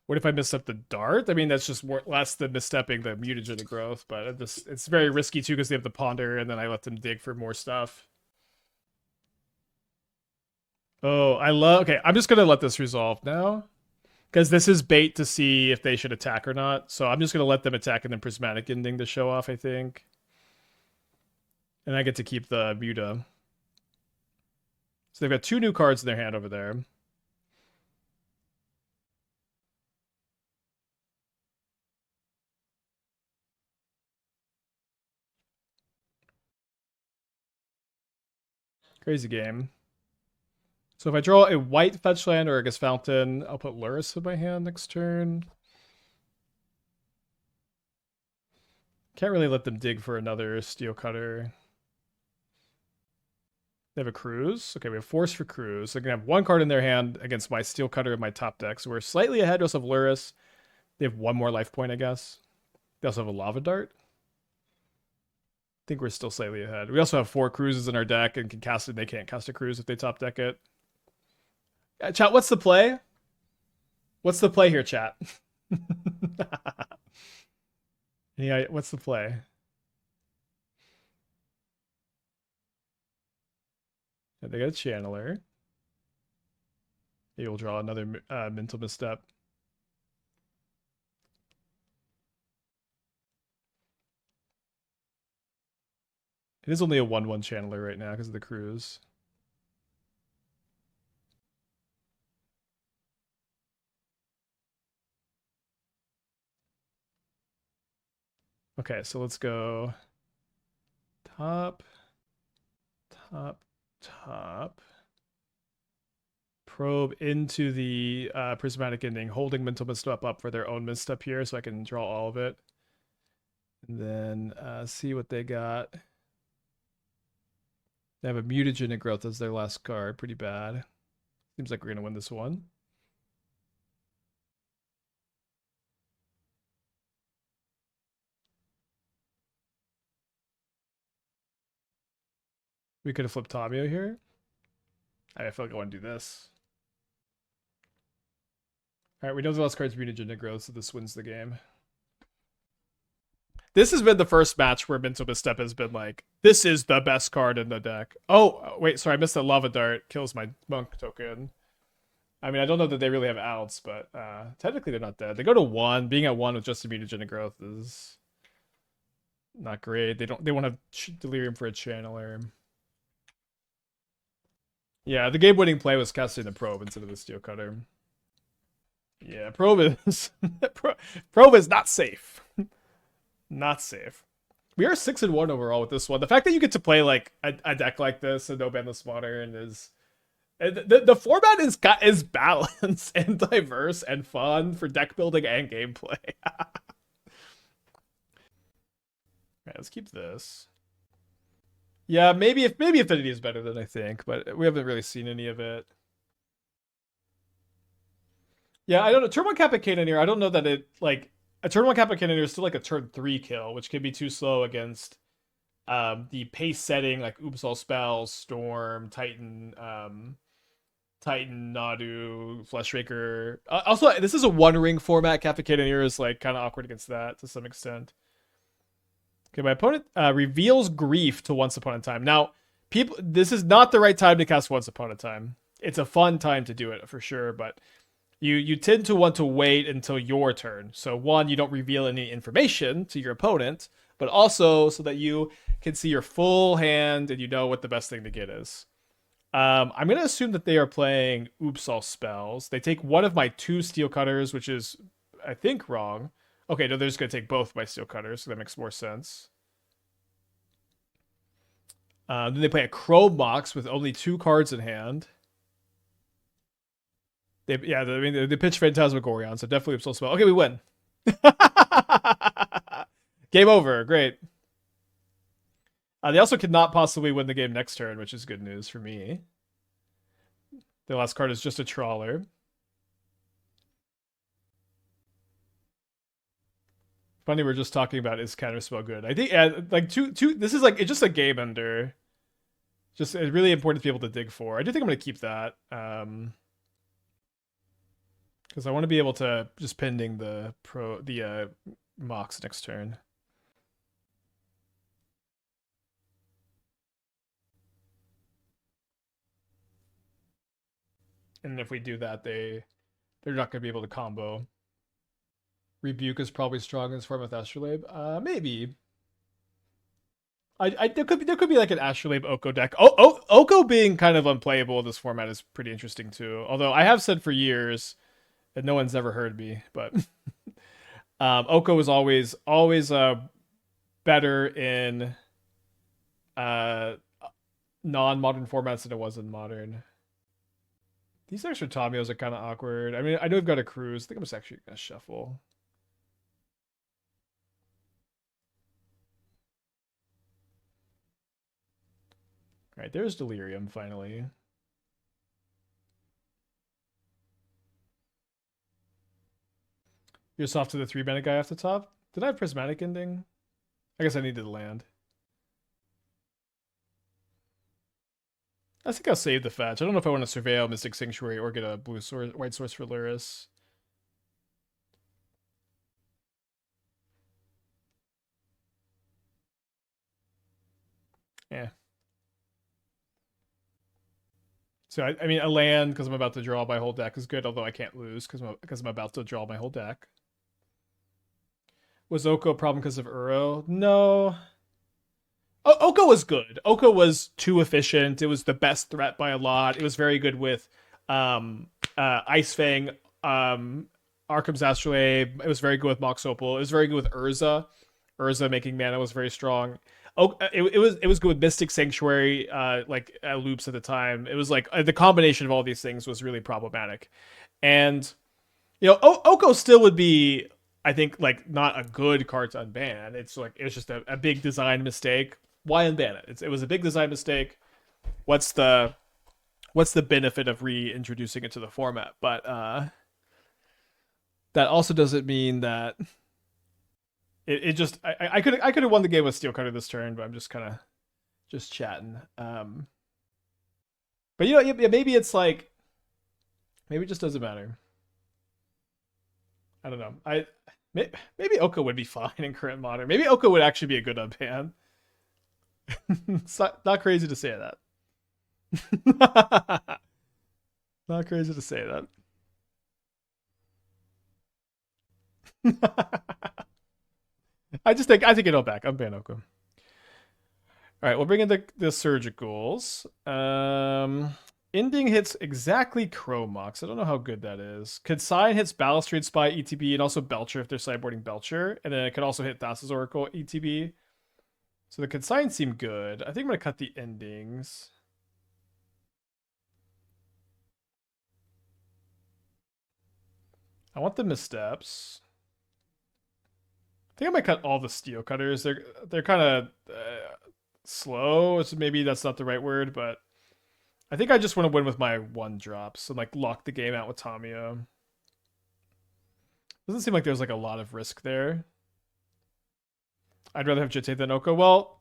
What if I misstep the Dart? I mean, that's just less than misstepping the Mutagenic Growth, but it's very risky too because they have the Ponder and then I let them dig for more stuff. Oh, okay, I'm just going to let this resolve now. Because this is bait to see if they should attack or not. So I'm just going to let them attack and then Prismatic Ending to show off, I think. And I get to keep the Muta. So they've got 2 new cards in their hand over there. Crazy game. So if I draw a white fetch land or I guess Fountain, I'll put Lurrus in my hand next turn. Can't really let them dig for another Steel Cutter. They have a Cruise. Okay, we have Force for Cruise. They're going to have one card in their hand against my Steel Cutter in my top deck. So we're slightly ahead of Lurrus. They have one more life point, I guess. They also have a Lava Dart. I think we're still slightly ahead. We also have 4 Cruises in our deck and can cast it. They can't cast a Cruise if they top deck it. Chat, what's the play? What's the play here, chat? Yeah, what's the play? They got a Channeler. Maybe we'll draw another Mental Misstep. It is only a 1/1 Channeler right now because of the Cruise. Okay, so let's go top, top, top. Probe into the Prismatic Ending, holding Mental Misstep up for their own misstep here so I can draw all of it. And then see what they got. They have a Mutagenic Growth as their last card. Pretty bad. Seems like we're going to win this one. We could have flipped Tamiyo here. I feel like I want to do this. All right, we know the last card's Mutagenic Growth, so this wins the game. This has been the first match where Mental Misstep has been like, this is the best card in the deck. Oh, wait, sorry, I missed that Lava Dart. Kills my Monk token. I mean, I don't know that they really have outs, but technically they're not dead. They go to 1. Being at 1 with just a Mutagenic Growth is not great. They won't have Delirium for a Channeler. Yeah, the game-winning play was casting the Probe instead of the Steel Cutter. Yeah, Probe is Probe is not safe. Not safe. We are 6-1 overall with this one. The fact that you get to play like a deck like this and no Banlist Modern is the format is balanced and diverse and fun for deck building and gameplay. Right, let's keep this. Yeah, maybe Affinity is better than I think, but we haven't really seen any of it. Yeah, I don't know. Turn 1 Kappa Cannoneer, I don't know that it like a turn 1 Kappa Cannoneer is still like a turn 3 kill, which can be too slow against the pace setting like Oops All Spells, Storm, Titan, Titan, Nadu, Fleshraker. Also, this is a 1-ring format. Kappa Cannoneer is like kind of awkward against that to some extent. Okay, my opponent reveals Grief to Once Upon a Time. Now, people, this is not the right time to cast Once Upon a Time. It's a fun time to do it for sure, but you tend to want to wait until your turn. So one, you don't reveal any information to your opponent, but also so that you can see your full hand and you know what the best thing to get is. I'm going to assume that they are playing Oops All Spells. They take one of my 2 Steel Cutters, which is, I think, wrong. Okay, no, they're just going to take both my Steel Cutters, so that makes more sense. Then they play a Chrome Mox with only 2 cards in hand. They pitch Phantasmagorion, so definitely Oops All Spell. Okay, we win. Game over. Great. They also could not possibly win the game next turn, which is good news for me. The last card is just a Trawler. Funny, we're just talking about is Counterspell good. I think like two. This is like it's just a game ender. Just it's really important to be able to dig for. I do think I'm gonna keep that. Because I want to be able to just pending the Mox next turn. And if we do that, they're not going to be able to combo. Rebuke is probably strong in this form with Astrolabe. Maybe. There could be like an Astrolabe Oko deck. Oko being kind of unplayable in this format is pretty interesting too. Although I have said for years that no one's ever heard me, but Oko is always better in non-modern formats than it was in modern. These extra Tamiyos are kind of awkward. I mean, I know we've got a Cruise. I think I'm just actually going to shuffle. All right, there's Delirium finally. You're soft to the 3-mana guy off the top. Did I have Prismatic Ending? I guess I needed to land. I think I'll save the fetch. I don't know if I want to surveil Mystic Sanctuary or get a blue source, white source for Lurrus. Yeah. So I mean, a land because I'm about to draw my whole deck is good, although I can't lose because I'm about to draw my whole deck. Was Oko a problem because of Uro? No. Oko was good. Oko was too efficient. It was the best threat by a lot. It was very good with Ice Fang, Arkham's Astrolabe. It was very good with Mox Opal. It was very good with Urza. Urza making mana was very strong. Oh, it was good with Mystic Sanctuary, loops at the time. It was like the combination of all these things was really problematic, and Oko still would be, I think, like not a good card to unban. It's like it's just a big design mistake. Why unban it? It was a big design mistake. What's the benefit of reintroducing it to the format? But that also doesn't mean that it just I could have won the game with Steel Cutter this turn, but I'm just kind of just chatting. But maybe it's like maybe it just doesn't matter. I don't know. Maybe Oko would be fine in current modern. Maybe Oko would actually be a good unban. It's not crazy to say that. Not crazy to say that. I think it'll back. I'm ban Oko. All right, we'll bring in the surgicals. Ending hits exactly Chromox. I don't know how good that is. Consign hits Balustrade Spy ETB and also Belcher if they're sideboarding Belcher, and then it could also hit Thassa's Oracle ETB. So the Consign seem good. I think I'm gonna cut the endings. I want the missteps. I think I might cut all the Steel Cutters. They're kind of slow. So maybe that's not the right word, but I think I just want to win with my 1-drops and like lock the game out with Tamiyo. Doesn't seem like there's like a lot of risk there. I'd rather have Jitte than Oko. Well,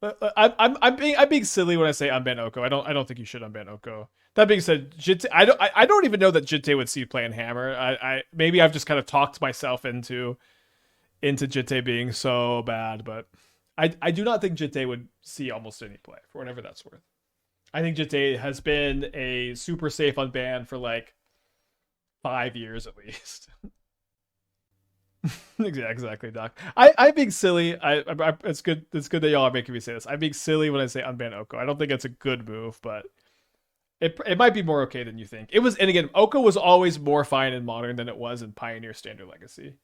I'm being silly when I say unban Oko. I don't think you should unban Oko. That being said, Jitte, I don't even know that Jitte would see playing Hammer. I maybe I've just kind of talked myself into Jitte being so bad, but I do not think Jitte would see almost any play for whatever that's worth. I think Jitte has been a super safe unban for like 5 years at least. Exactly, Doc. I'm being silly. It's good. It's good that y'all are making me say this. I'm being silly when I say unban Oko. I don't think it's a good move, but it might be more okay than you think. It was, and again, Oko was always more fine in Modern than it was in Pioneer Standard Legacy.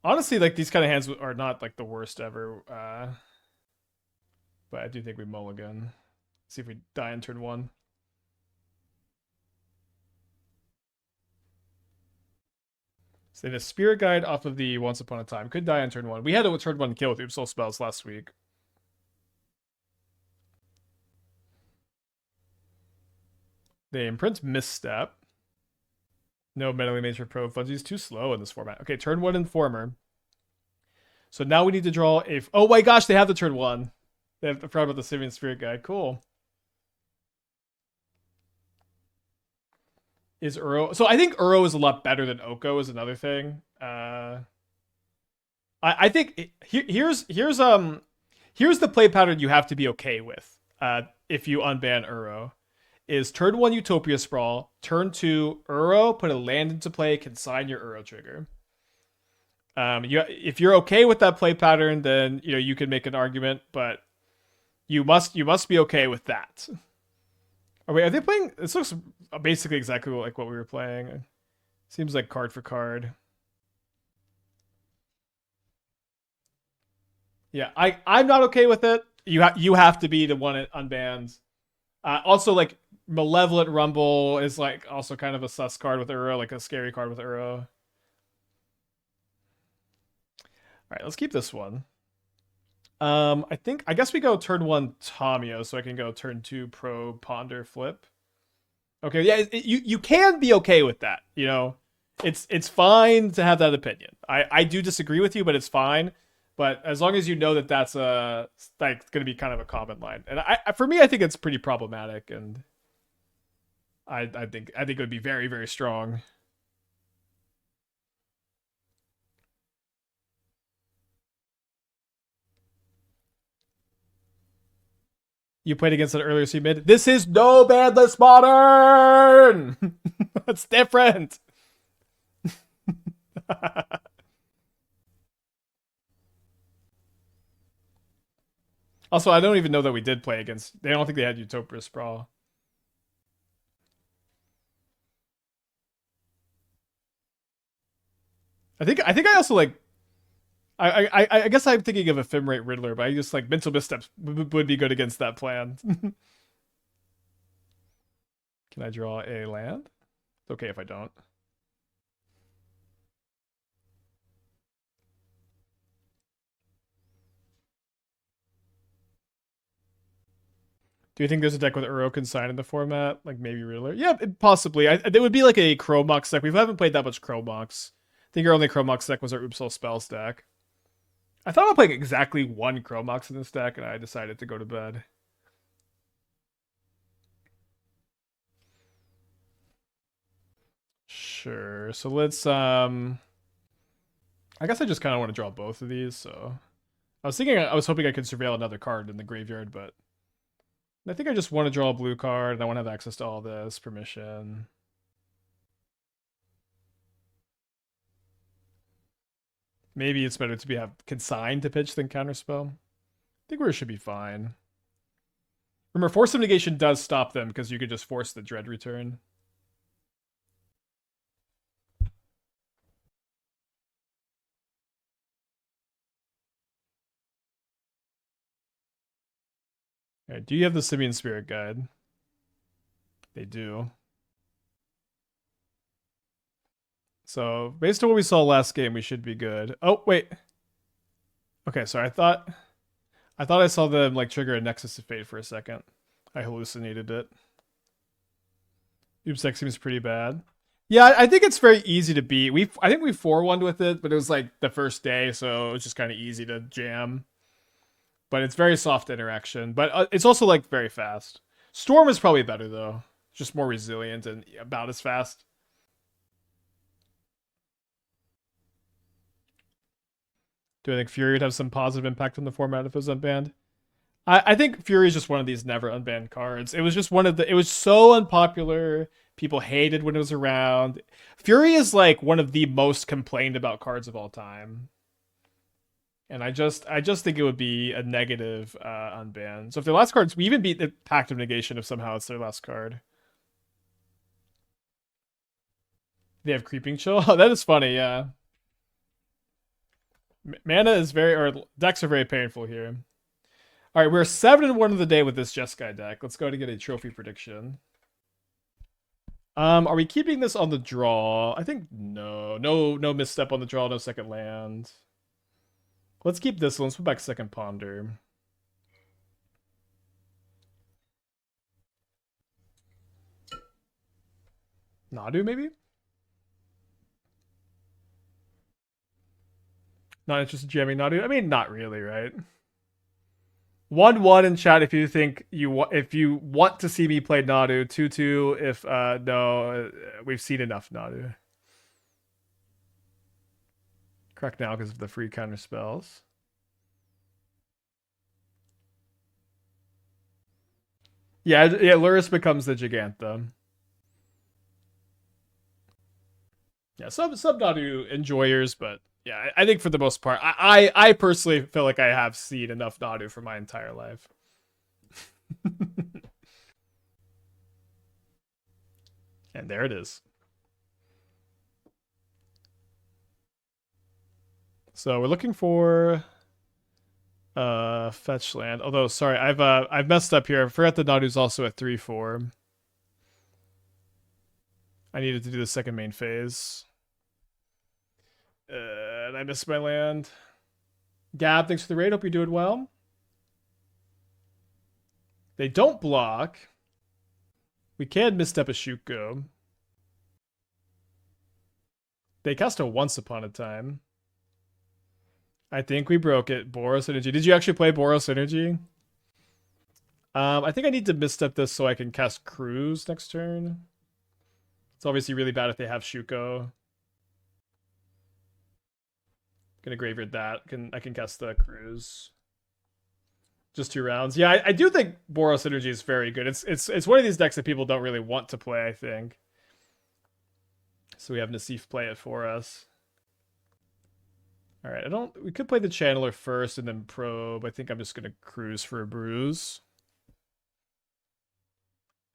Honestly, like these kind of hands are not like the worst ever. But I do think we mulligan. See if we die in turn 1. So the Spirit Guide off of the Once Upon a Time could die on turn 1. We had a turn 1 kill with Oopsal spells last week. They imprint Misstep. No Mentally Major Probe funds. He's too slow in this format. Okay, turn 1 Informer. So now we need to draw a... Oh my gosh, they have the turn 1. They have the problem with the Simeon Spirit Guide. Cool. Is Uro... So I think Uro is a lot better than Oko is another thing. I think here's the play pattern you have to be okay with if you unban Uro. Is turn 1 Utopia Sprawl, turn 2 Uro, put a land into play, consign your Uro trigger. If you're okay with that play pattern, then you can make an argument, but you must be okay with that. Are they playing? This looks basically exactly like what we were playing. Seems like card for card. Yeah, I'm not okay with it. You have to be the one it unbans. Also, like Malevolent Rumble is like also kind of a sus card with Uro, like a scary card with Uro. All right, let's keep this one. I guess we go turn 1 Tamiyo, so I can go turn 2 Probe, Ponder, Flip. Okay, yeah, you can be okay with that. You know, it's fine to have that opinion. I do disagree with you, but it's fine. But as long as you know that that's like going to be kind of a common line, and for me, I think it's pretty problematic, and I think it would be very very strong. You played against an earlier C mid. This is no Banlist Modern. That's different. Also, I don't even know that we did play against. I don't think they had Utopia Sprawl. I think I also like. I guess I'm thinking of Ephemerate Riddler, but I just like Mental Missteps would be good against that plan. Can I draw a land? It's okay if I don't. Do you think there's a deck with Uro Consign in the format? Like maybe Riddler? Yeah, possibly. It would be like a Chromox deck. We haven't played that much Chromox. I think our only Chromox deck was our Oopsal Spells deck. I thought about playing exactly one Chromox in this deck, and I decided to go to bed. Sure. So let's I guess I just kind of want to draw both of these, so I was hoping I could surveil another card in the graveyard, but I think I just want to draw a blue card and I want to have access to all this permission. Maybe it's better to be have consigned to pitch than counterspell. I think we should be fine. Remember, Force of Negation does stop them because you could just force the Dread return. Alright, do you have the Simian Spirit Guide? They do. So, based on what we saw last game, we should be good. Oh, wait. Okay, sorry. I thought I saw them like trigger a Nexus of Fate for a second. I hallucinated it. Oops, seems pretty bad. Yeah, I think it's very easy to beat. I think we 4-1'd with it, but it was like the first day, so it was just kind of easy to jam. But it's very soft interaction. But it's also like very fast. Storm is probably better though. Just more resilient and about as fast. Do I think Fury would have some positive impact on the format if it was unbanned? I think Fury is just one of these never unbanned cards. It was just one of the. It was so unpopular. People hated when it was around. Fury is like one of the most complained about cards of all time. And I just think it would be a negative unban. So if their last cards, we even beat the Pact of Negation if somehow it's their last card. They have Creeping Chill. Oh, that is funny. Yeah, mana is very or decks are very painful here. All right, we're 7-1 of the day with this Jeskai deck. Let's go to get a trophy prediction. Are we keeping this on the draw? I think no misstep on the draw, no second land. Let's keep this one. Let's put back second ponder. Nadu, maybe? Not interested in jamming Nadu? I mean, not really, right? 1-1 in chat if you think if you want to see me play Nadu. 2-2 if no, we've seen enough Nadu. Correct now because of the free counter spells. Yeah, Lurrus becomes the Gigantha. Yeah, some Nadu enjoyers, but yeah, I think for the most part, I personally feel like I have seen enough Nadu for my entire life. And there it is. So we're looking for fetch land. Although sorry, I've messed up here. I forgot that Nadu's also at 3-4. I needed to do the second main phase. And I missed my land. Gab, thanks for the raid. Hope you're doing well. They don't block. We can misstep a Shuko. They cast a Once Upon a Time. I think we broke it. Boros Energy. Did you actually play Boros Energy? I think I need to misstep this so I can cast Cruise next turn. It's obviously really bad if they have Shuko. Gonna graveyard that. I can cast the Cruise. Just 2 rounds. Yeah, I do think Boros Energy is very good. It's one of these decks that people don't really want to play, I think. So we have Nassif play it for us. Alright, we could play the Channeler first and then Probe. I think I'm just gonna Cruise for a Bruise.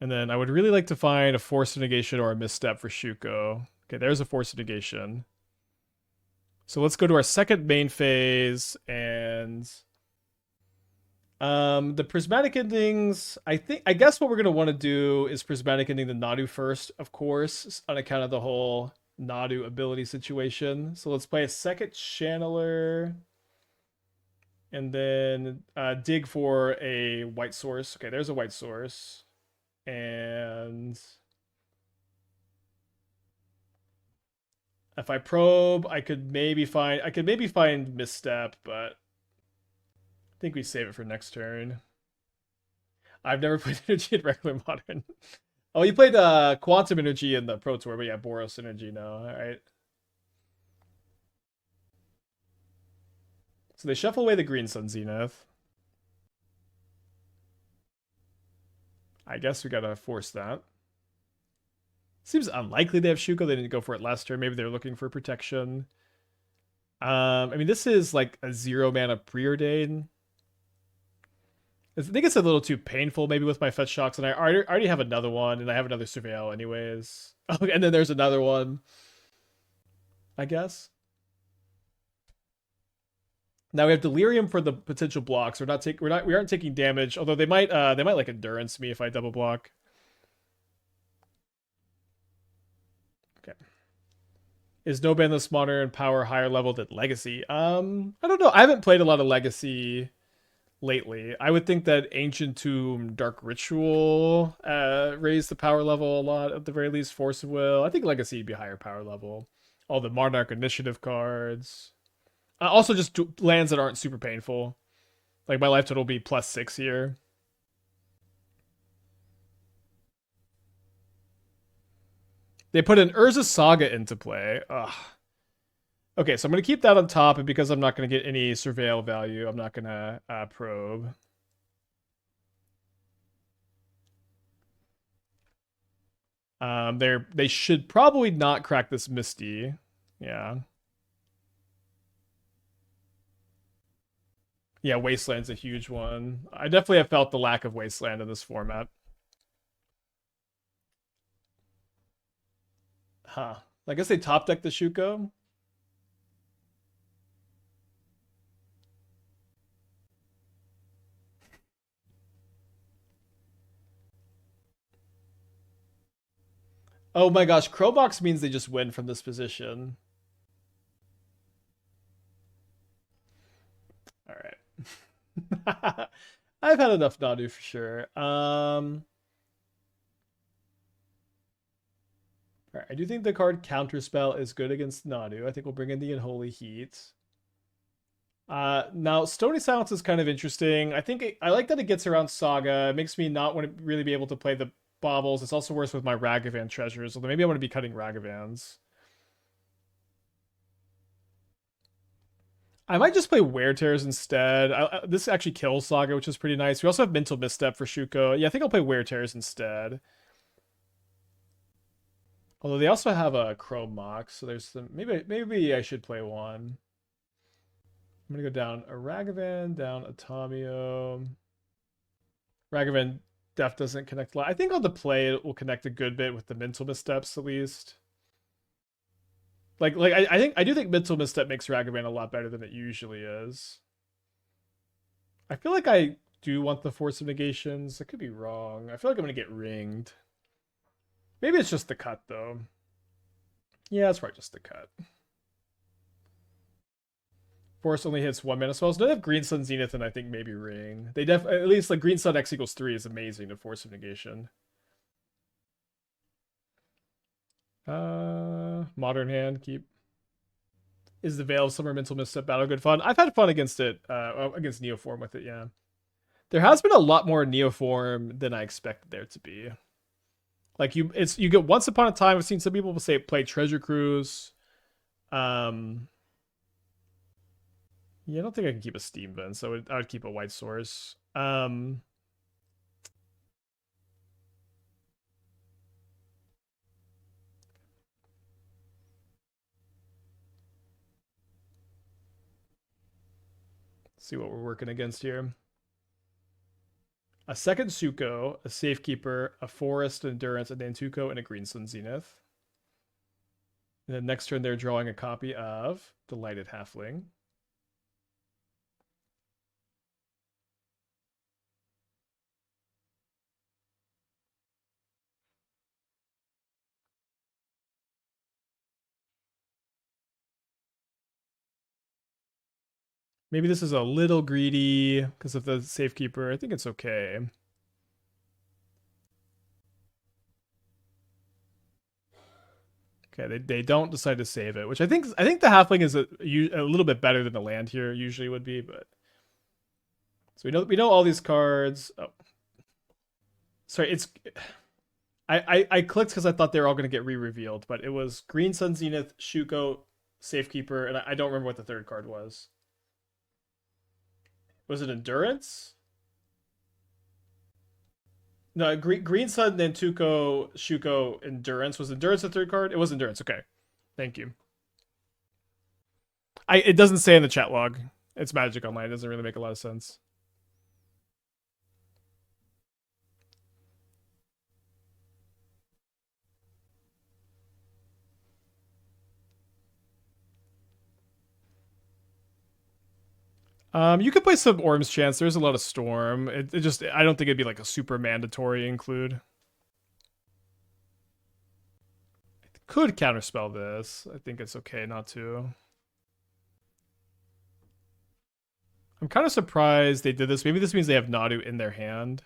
And then I would really like to find a Force of Negation or a Misstep for Shuko. Okay, there's a Force of Negation. So let's go to our second main phase, and the Prismatic Endings, I guess what we're going to want to do is Prismatic Ending the Nadu first, of course, on account of the whole Nadu ability situation. So let's play a second Channeler, and then dig for a white source. Okay, there's a white source. And if I probe, I could maybe find Misstep, but I think we save it for next turn. I've never played Energy in regular Modern. Oh, you played Quantum Energy in the Pro Tour, but yeah, Boros Energy now. All right. So they shuffle away the Green Sun Zenith. I guess we gotta force that. Seems unlikely they have Shuko. They didn't go for it last turn. Maybe they're looking for protection. I mean, this is like a 0 mana preordain. I think it's a little too painful, maybe with my fetch shocks, and I already have another one, and I have another Surveil anyways. Oh, and then there's another one, I guess. Now we have Delirium for the potential blocks. We aren't taking damage, although they might like Endurance me if I double block. Okay. Is no Banlist Modern power higher level than Legacy? I don't know. I haven't played a lot of Legacy lately. I would think that Ancient Tomb Dark Ritual raised the power level a lot, at the very least. Force of Will. I think Legacy would be higher power level. All the Monarch Initiative cards. Also just lands that aren't super painful. Like my life total will be +6 here. They put an Urza Saga into play. Ugh. Okay, so I'm going to keep that on top, and because I'm not going to get any Surveil value, I'm not going to probe. They should probably not crack this Misty. Yeah. Yeah, Wasteland's a huge one. I definitely have felt the lack of Wasteland in this format. Huh. I guess they top deck the Shuko. Oh my gosh, Crowbox means they just win from this position. All right. I've had enough Nadu for sure. All right, I do think the card Counterspell is good against Nadu. I think we'll bring in the Unholy Heat. Now Stony Silence is kind of interesting. I like that it gets around Saga. It makes me not want to really be able to play the Baubles. It's also worse with my Ragavan treasures, although maybe I want to be cutting Ragavans. I might just play Wear Tears instead. This actually kills Saga, which is pretty nice. We also have Mental Misstep for Shuko. Yeah, I think I'll play Wear Tears instead. Although they also have a Chrome Mox, so there's some. Maybe I should play one. I'm gonna go down a Ragavan, down a Tamiyo. Ragavan Def doesn't connect a lot. I think on the play it will connect a good bit with the Mental Missteps at least. I do think Mental Misstep makes Ragavan a lot better than it usually is. I feel like I do want the Force of Negations. I could be wrong. I feel like I'm gonna get ringed. Maybe it's just the cut though. Yeah, it's probably just the cut. Force only hits 1 mana spells. No, they have Green Sun, Zenith, and I think maybe Ring. They at least like Green Sun X equals 3 is amazing to Force of Negation. Modern hand, keep. Is the Veil of Summer Mental Misstep battle good fun? I've had fun against it, against Neoform with it, yeah. There has been a lot more Neoform than I expected there to be. Like you get Once Upon a Time, I've seen some people say play Treasure Cruise. Yeah, I don't think I can keep a Steam Vent, so I would keep a White Source. See what we're working against here. A second Suko, a Safekeeper, a Forest Endurance, a Nantuko, and a Green Sun Zenith. And then next turn they're drawing a copy of Delighted Halfling. Maybe this is a little greedy because of the Safekeeper. I think it's okay. Okay, they don't decide to save it, which I think the Halfling is a little bit better than the land here usually would be, but so we know all these cards. Oh, sorry, it's I clicked because I thought they were all going to get re-revealed, but it was Green Sun Zenith, Shuko, Safekeeper, and I don't remember what the third card was. Was it Endurance? No, Green Sun, Nantuko, Shuko, Endurance. Was Endurance the third card? It was Endurance. Okay, thank you. It doesn't say in the chat log. It's Magic Online. It doesn't really make a lot of sense. You could play some Orm's Chance. There's a lot of Storm. It just I don't think it'd be like a super mandatory include. I could counterspell this. I think it's okay not to. I'm kind of surprised they did this. Maybe this means they have Nadu in their hand.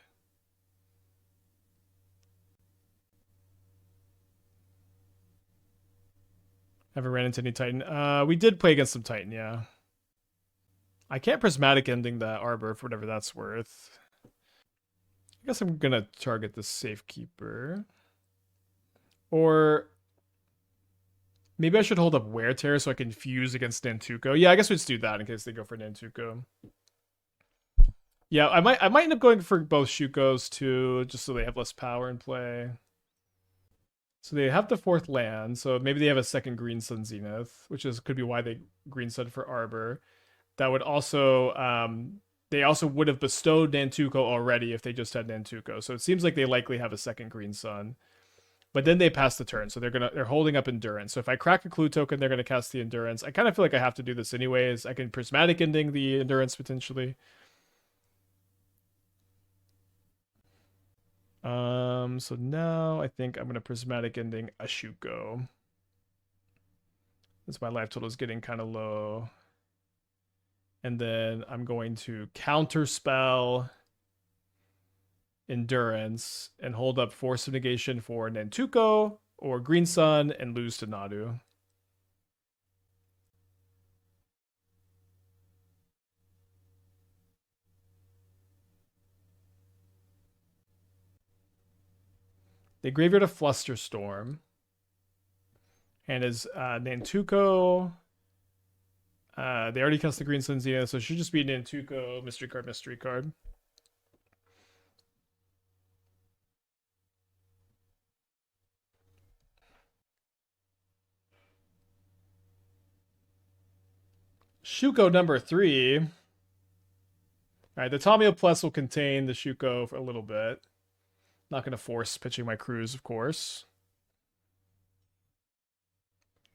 Never ran into any Titan. We did play against some Titan, yeah. I can't Prismatic Ending that Arbor for whatever that's worth. I guess I'm gonna target the Safekeeper. Or maybe I should hold up Wear Tear so I can fuse against Nantuko. Yeah, I guess we'll just do that in case they go for Nantuko. Yeah, I might end up going for both Shukos too, just so they have less power in play. So they have the fourth land, so maybe they have a second Green Sun Zenith, which could be why they Green Sun for Arbor. That would also they also would have bestowed Nantuko already if they just had Nantuko. So it seems like they likely have a second Green Sun. But then they pass the turn, so they're holding up Endurance. So if I crack a Clue token, they're gonna cast the Endurance. I kind of feel like I have to do this anyways. I can Prismatic Ending the Endurance potentially. So now I think I'm gonna Prismatic Ending a Shuko. Since my life total is getting kind of low. And then I'm going to Counterspell Endurance and hold up Force of Negation for Nantuko or Green Sun and lose to Nadu. They graveyard a Flusterstorm. And as Nantuko, they already cast the Green Sun Zenith, so it should just be Nantuko, mystery card, mystery card. Shuko number 3. All right, the Tamiyo Plus will contain the Shuko for a little bit. Not going to force pitching my crews, of course.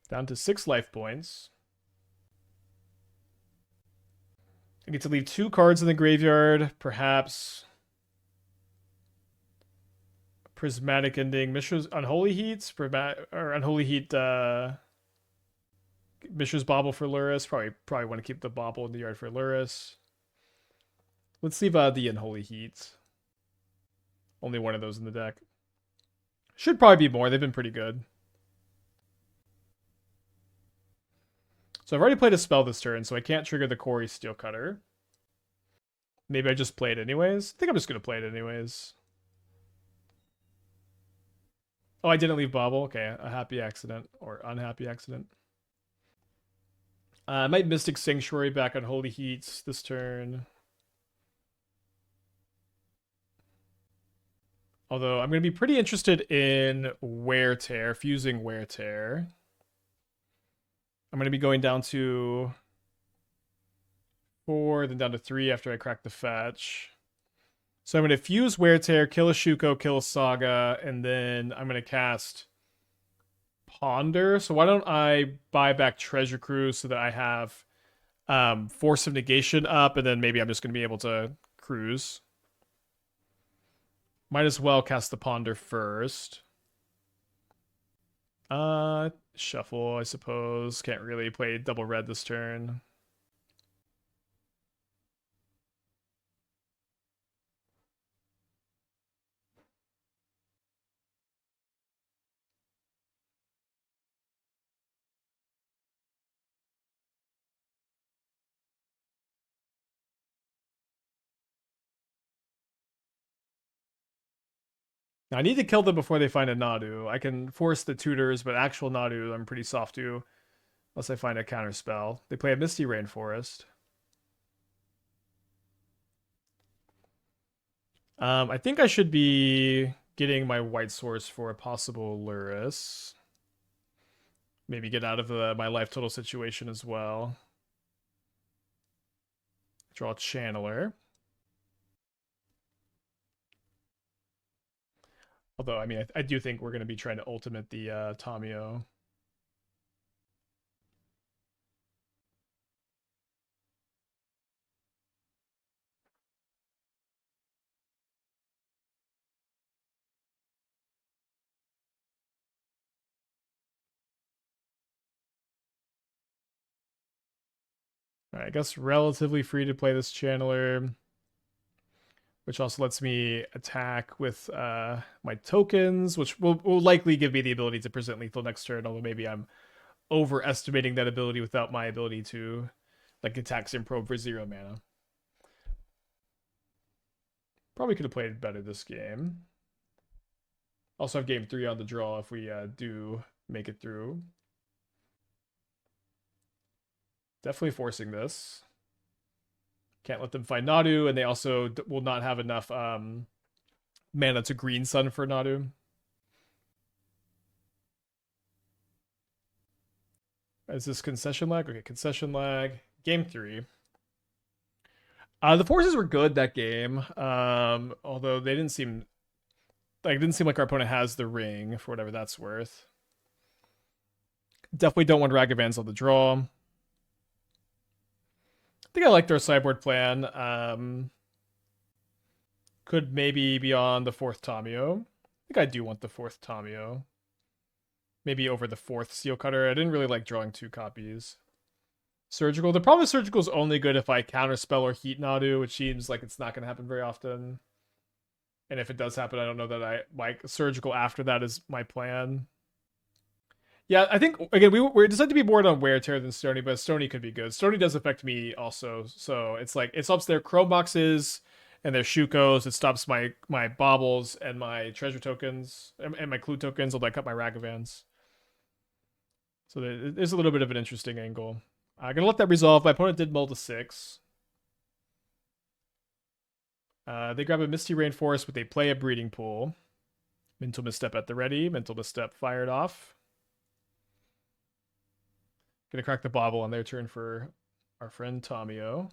Down to 6 life points. I get to leave 2 cards in the graveyard, perhaps Prismatic Ending, Mishra's Unholy Heat, or Unholy Heat Mishra's Bauble for Lurrus. Probably want to keep the Bauble in the yard for Lurrus. Let's leave the Unholy Heat. Only one of those in the deck. Should probably be more. They've been pretty good. So I've already played a spell this turn, so I can't trigger the Cori-Steel Cutter. Maybe I just play it anyways. I think I'm just going to play it anyways. Oh, I didn't leave Bauble. Okay, a happy accident or unhappy accident. I might Mystic Sanctuary back on Holy Heat this turn. Although I'm going to be pretty interested in Wear Tear, fusing Wear Tear. I'm going to be going down to 4, then down to 3 after I crack the fetch. So I'm going to fuse Wear Tear, kill a Shuko, kill a Saga, and then I'm going to cast Ponder. So why don't I buy back Treasure Cruise so that I have Force of Negation up, and then maybe I'm just going to be able to cruise. Might as well cast the Ponder first. Shuffle, I suppose. Can't really play double red this turn. Now, I need to kill them before they find a Nadu. I can force the tutors, but actual Nadu I'm pretty soft to. Unless I find a counterspell. They play a Misty Rainforest. I think I should be getting my white source for a possible Lurrus. Maybe get out of my life total situation as well. Draw a Channeler. Although, I mean, I do think we're going to be trying to ultimate the Tamiyo. Alright, I guess relatively free to play this Channeler, which also lets me attack with my tokens, which will likely give me the ability to present lethal next turn, although maybe I'm overestimating that ability without my ability to like Gitaxian Probe for 0 mana. Probably could have played better this game. Also have game 3 on the draw if we do make it through. Definitely forcing this. Can't let them find Nadu, and they also will not have enough mana to green sun for Nadu. Is this concession lag? Okay, concession lag. Game 3. The forces were good that game, although they didn't seem like our opponent has the ring for whatever that's worth. Definitely don't want Ragavans on the draw. I think I liked our sideboard plan. Could maybe be on the 4th Tamiyo. I think I do want the 4th Tamiyo. Maybe over the 4th Steel Cutter. I didn't really like drawing 2 copies. Surgical. The problem with Surgical is only good if I counterspell or heat Nadu, which seems like it's not going to happen very often. And if it does happen, I don't know that I like Surgical after that is my plan. Yeah, I think, again, we decided to be more on Wear Tear than Stony, but Stony could be good. Stony does affect me also, so it's like, it stops their Chrome Boxes and their Shukos. It stops my Baubles and my Treasure Tokens, and my Clue Tokens, although I cut my Ragavans. So there's a little bit of an interesting angle. I'm going to let that resolve. My opponent did mull to 6. They grab a Misty Rainforest, but they play a Breeding Pool. Mental Misstep at the ready. Mental Misstep fired off. Gonna crack the Bauble on their turn for our friend Tamiyo.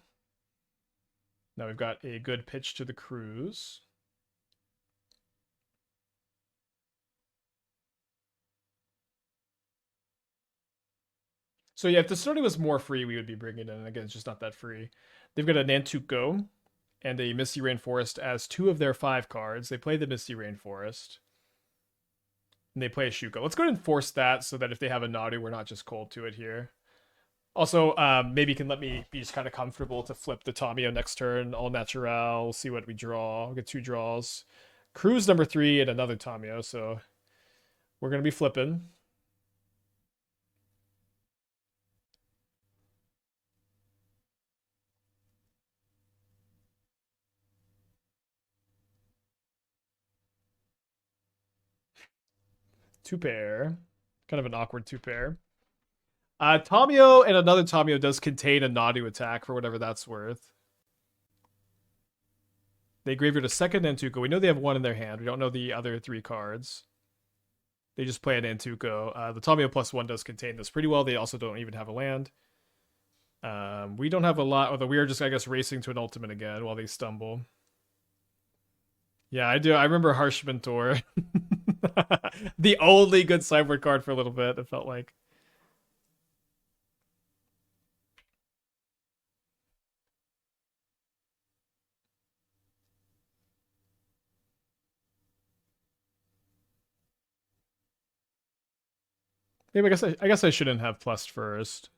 Now we've got a good pitch to the cruise. So yeah, if the Stony was more free, we would be bringing it in. Again, it's just not that free. They've got a Nantuko and a Misty Rainforest as 2 of their 5 cards. They play the Misty Rainforest. And they play a Shuko. Let's go ahead and force that so that if they have a Nadu, we're not just cold to it here. Also, maybe you can let me be just kind of comfortable to flip the Tamiyo next turn, all natural, see what we draw. We'll get 2 draws. Cruise number 3 and another Tamiyo, so we're going to be flipping. Two pair. Kind of an awkward 2 pair. Tamiyo and another Tamiyo does contain a Nadu attack for whatever that's worth. They graveyard a second Nantuko. We know they have one in their hand. We don't know the other 3 cards. They just play an Nantuko. The Tamiyo +1 does contain this pretty well. They also don't even have a land. We don't have a lot, although we are just, I guess, racing to an ultimate again while they stumble. Yeah, I do. I remember Harsh Mentor. The only good sideboard card for a little bit, it felt like. Maybe I guess I shouldn't have plus first.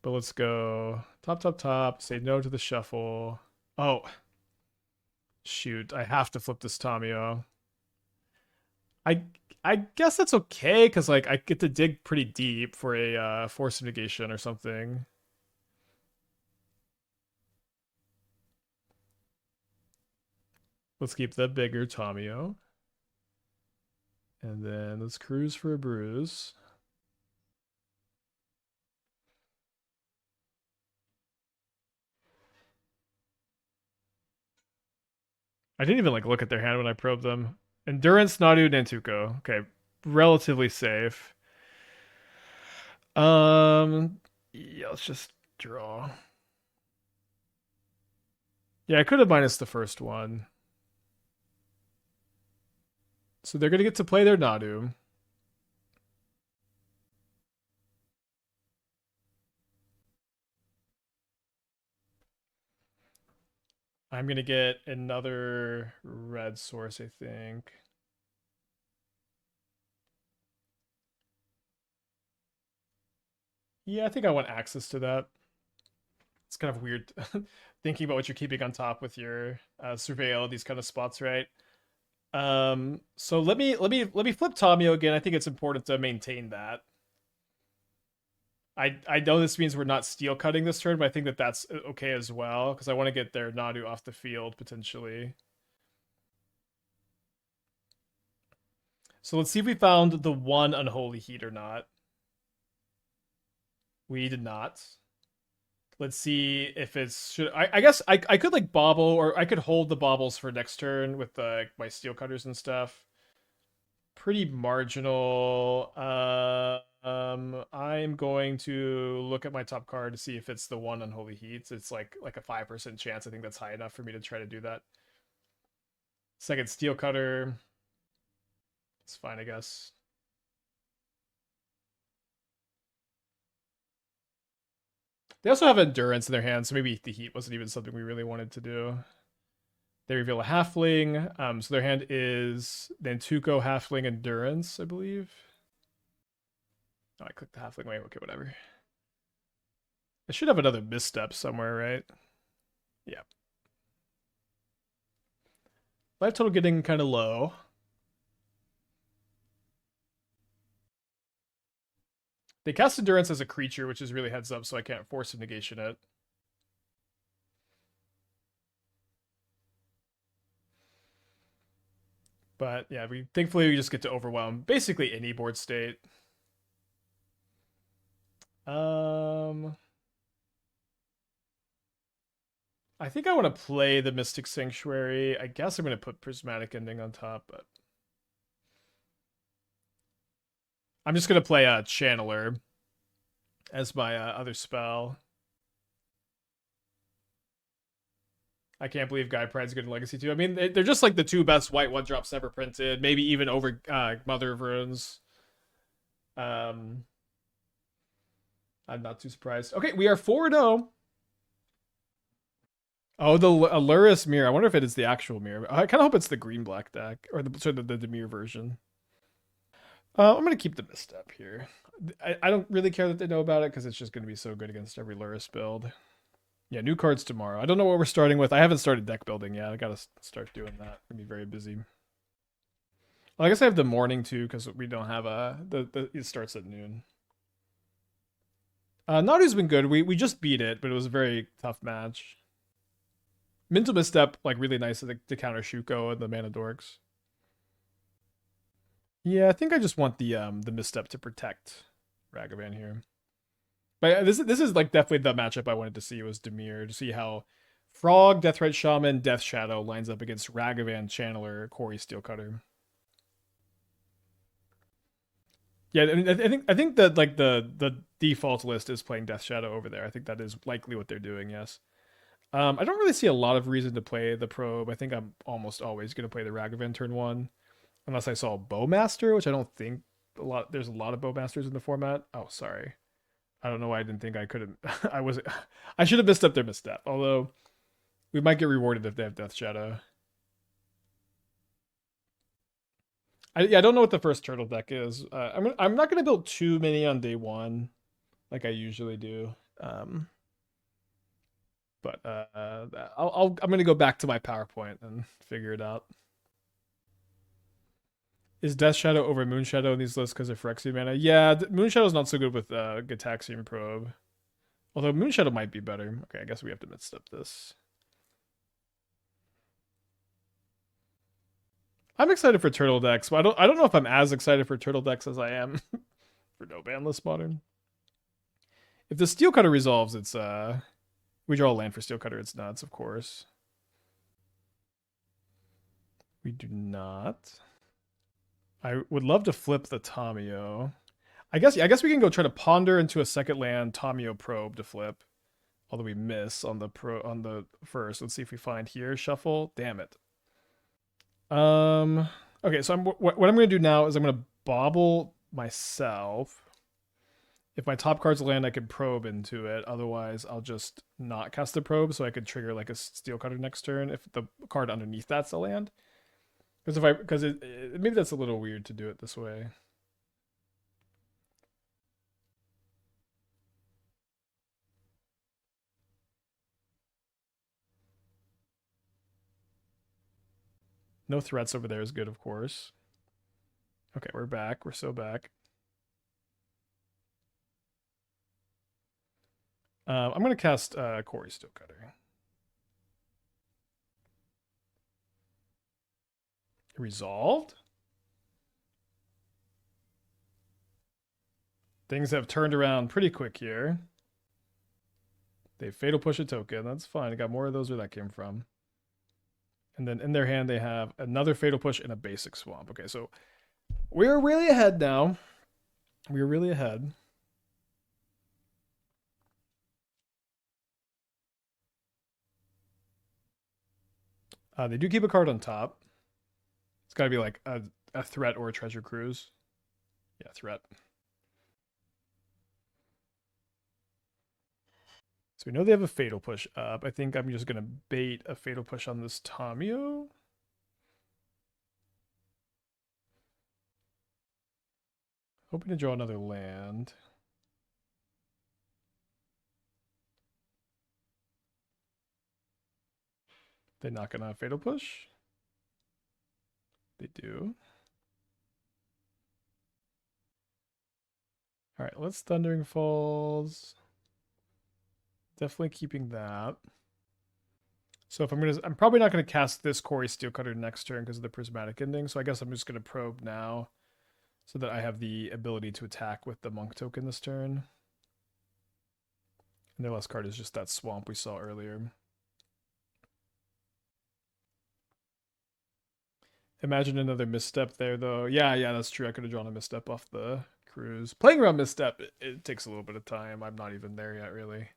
But let's go top, top, top. Say no to the shuffle. Oh, shoot! I have to flip this Tamiyo. I I guess that's okay because like I get to dig pretty deep for a Force of Negation or something. Let's keep the bigger Tamiyo, and then let's cruise for a bruise. I didn't even like look at their hand when I probed them. Endurance, Nadu, Nantuko. Okay, relatively safe. Yeah, let's just draw. Yeah, I could have minus the first one. So they're gonna get to play their Nadu. I'm gonna get another red source, I think. Yeah, I think I want access to that. It's kind of weird thinking about what you're keeping on top with your surveil these kind of spots, right? So let me flip Tomio again. I think it's important to maintain that. I know this means we're not steel cutting this turn, but I think that that's okay as well because I want to get their Nadu off the field potentially. So let's see if we found the one Unholy Heat or not. We did not. Let's see if it's should I guess I could like bauble or I could hold the baubles for next turn with my steel cutters and stuff. Pretty marginal. I'm going to look at my top card to see if it's the one Unholy Heat. It's like a 5% chance. I think that's high enough for me to try to do that. Second steel cutter. It's fine, I guess. They also have endurance in their hands, so maybe the heat wasn't even something we really wanted to do. They reveal a halfling. So their hand is Nantuko halfling endurance, I believe. Oh, I clicked the halfling way. Okay, whatever. I should have another misstep somewhere, right? Yeah. Life total getting kind of low. They cast endurance as a creature, which is really heads up, so I can't force of negation it. But yeah, we thankfully we just get to overwhelm basically any board state. Um, I think I want to play the Mystic Sanctuary. I guess I'm going to put Prismatic Ending on top, but I'm just going to play a Channeler as my other spell. I can't believe Guy Pride's good in Legacy too. I mean, they're just like the 2 best white 1-drops ever printed, maybe even over Mother of Runes. Um, I'm not too surprised. Okay, we are 4-0. Oh, the Lurrus mirror. I wonder if it is the actual mirror. I kind of hope it's the green black deck or the Demir version. I'm going to keep the misstep here. I don't really care that they know about it because it's just going to be so good against every Lurrus build. Yeah, new cards tomorrow. I don't know what we're starting with. I haven't started deck building yet. I got to start doing that. I'm going to be very busy. Well, I guess I have the morning too because we don't have it starts at noon. Naru's been good. We just beat it, but it was a very tough match. Mental Misstep, like really nice to counter Shuko and the Mana Dorks. Yeah, I think I just want the Misstep to protect Ragavan here. But this is like definitely the matchup I wanted to see was Dimir, to see how Frog, Deathrite Shaman, Death Shadow lines up against Ragavan, Channeler, Cori-Steel Cutter. Yeah, I mean, I think that like the default list is playing Death Shadow over there. I think that is likely what they're doing. Yes. I don't really see a lot of reason to play the probe. I think I'm almost always going to play the Ragavan turn one, unless I saw Bowmaster, which I don't think a lot. There's a lot of Bowmasters in the format. Oh, sorry. I don't know why I didn't think I could have. I was. I should have missed up their misstep. Although we might get rewarded if they have Death Shadow. Yeah, I don't know what the first turtle deck is. I'm not going to build too many on day one, like I usually do. Um, but I'm going to go back to my PowerPoint and figure it out. Is Death Shadow over Moon Shadow in these lists because of Phyrexian mana? Yeah, Moon Shadow's not so good with Gitaxian Probe. Although Moon Shadow might be better. Okay, I guess we have to misstep this. I'm excited for Turtle decks, but I don't know if I'm as excited for Turtle decks as I am for no banlist modern. If the Steel Cutter resolves, it's we draw a land for Steel Cutter, it's nuts, of course. We do not. I would love to flip the Tamiyo. I guess we can go try to ponder into a second land Tamiyo Probe to flip. Although we miss on the first. Let's see if we find here. Shuffle. Damn it. Okay, so what I'm gonna do now is I'm gonna bauble myself. If my top card's a land, I can probe into it. Otherwise, I'll just not cast the probe, so I could trigger like a Steel Cutter next turn if the card underneath that's a land. Because maybe that's a little weird to do it this way. No threats over there is good, of course. Okay, we're back. We're so back. I'm gonna cast Cori-Steel Cutter. Resolved. Things have turned around pretty quick here. They fatal push a token. That's fine. I got more of those where that came from. And then in their hand, they have another fatal push and a basic swamp. Okay, so we're really ahead now. We're really ahead. They do keep a card on top. It's got to be like a threat or a treasure cruise. Yeah, threat. So we know they have a fatal push up. I think I'm just going to bait a fatal push on this Tamiyo. Hoping to draw another land. They're not going to fatal push. They do. All right, let's Thundering Falls. Definitely keeping that. So if I'm probably not going to cast this Cori-Steel Cutter next turn because of the Prismatic Ending. So I guess I'm just going to probe now, so that I have the ability to attack with the Monk token this turn. And their last card is just that swamp we saw earlier. Imagine another misstep there, though. Yeah, that's true. I could have drawn a misstep off the cruise. Playing around misstep, it takes a little bit of time. I'm not even there yet, really.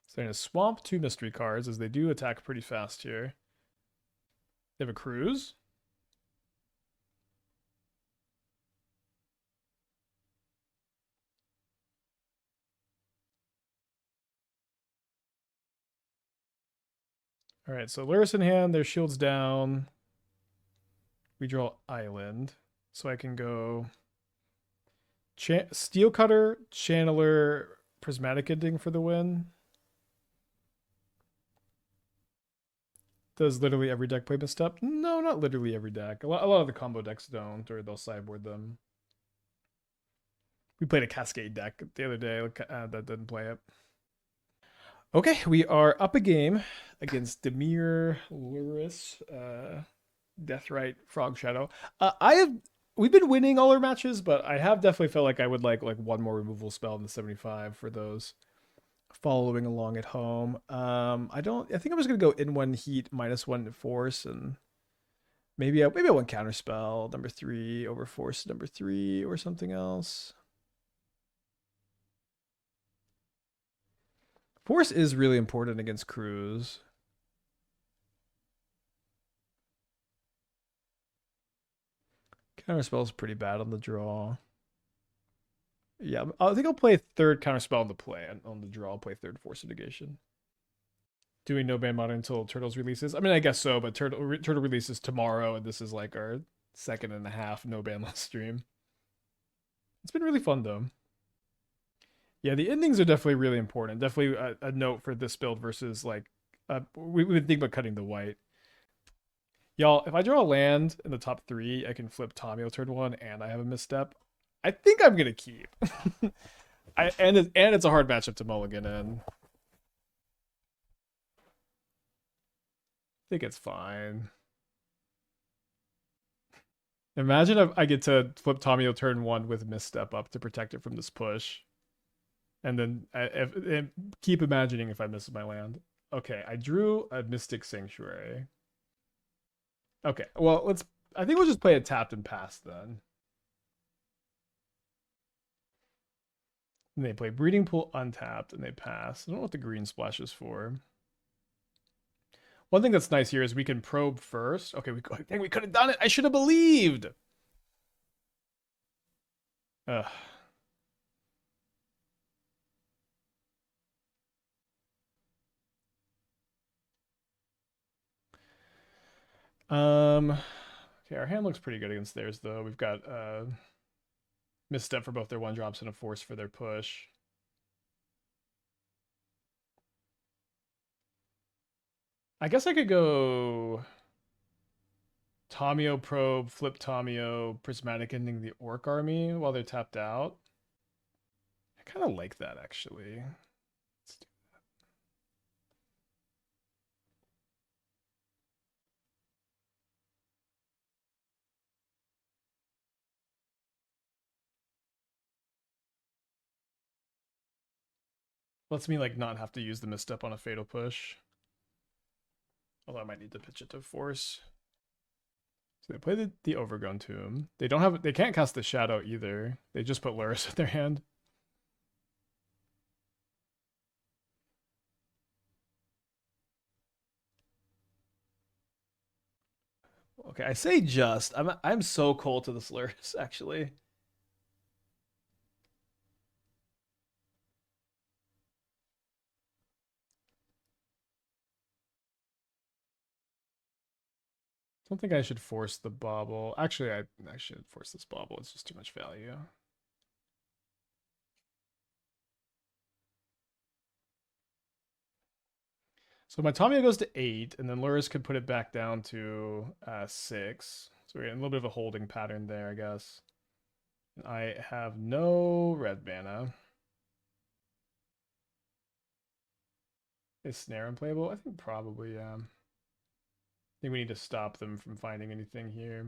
So I'm going to swamp 2 mystery cards, as they do attack pretty fast here. They have a cruise. All right, so Lurrus in hand, their shield's down. We draw Island. So I can go Steel Cutter, Channeler, Prismatic Ending for the win. Does literally every deck play Misstep? No, not literally every deck. A lot of the combo decks don't, or they'll sideboard them. We played a Cascade deck the other day that didn't play it. Okay, we are up a game against Dimir, Lurrus, Deathrite, Frog Shadow. We've been winning all our matches, but I have definitely felt like I would like one more removal spell in the 75 for those following along at home. I think I'm just gonna go in one heat -1 force, and maybe I want counterspell number 3 over force number 3 or something else. Force is really important against crews. Counterspell is pretty bad on the draw. Yeah, I think I'll play third counterspell on the play, and on the draw I'll play third Force of Negation. Doing no ban modern until Turtles releases. I mean, I guess so, but Turtle releases tomorrow, and this is like our second and a half no ban list stream. It's been really fun though. Yeah, the endings are definitely really important. Definitely a note for this build versus like we would think about cutting the white. Y'all, if I draw a land in the top 3, I can flip Tamiyo turn 1, and I have a misstep. I think I'm gonna keep. And it's a hard matchup to mulligan in. I think it's fine. Imagine if I get to flip Tamiyo turn 1 with misstep up to protect it from this push. And then and keep imagining if I miss my land. Okay, I drew a Mystic Sanctuary. Okay, well, I think we'll just play it tapped and pass then. And they play Breeding Pool untapped, and they pass. I don't know what the green splash is for. One thing that's nice here is we can probe first. Okay, dang, we could have done it. I should have believed. Ugh. Okay, our hand looks pretty good against theirs, though. We've got misstep for both their 1-drops and a force for their push. I guess I could go Tamiyo Probe, flip Tamiyo, Prismatic Ending the Orc Army while they're tapped out. I kind of like that, actually. Let's do Lets me like not have to use the misstep on a fatal push. Although I might need to pitch it to force. So they play the Overgrown Tomb. They can't cast the Shadow either. They just put Lurrus in their hand. Okay, I say just. I'm so cold to this Lurrus, actually. Don't think I should force the Bauble. Actually, I should force this Bauble. It's just too much value. So my Tamiyo goes to 8, and then Lurrus could put it back down to 6. So we're in a little bit of a holding pattern there, I guess. And I have no red mana. Is Snare unplayable? I think probably, yeah. I think we need to stop them from finding anything here.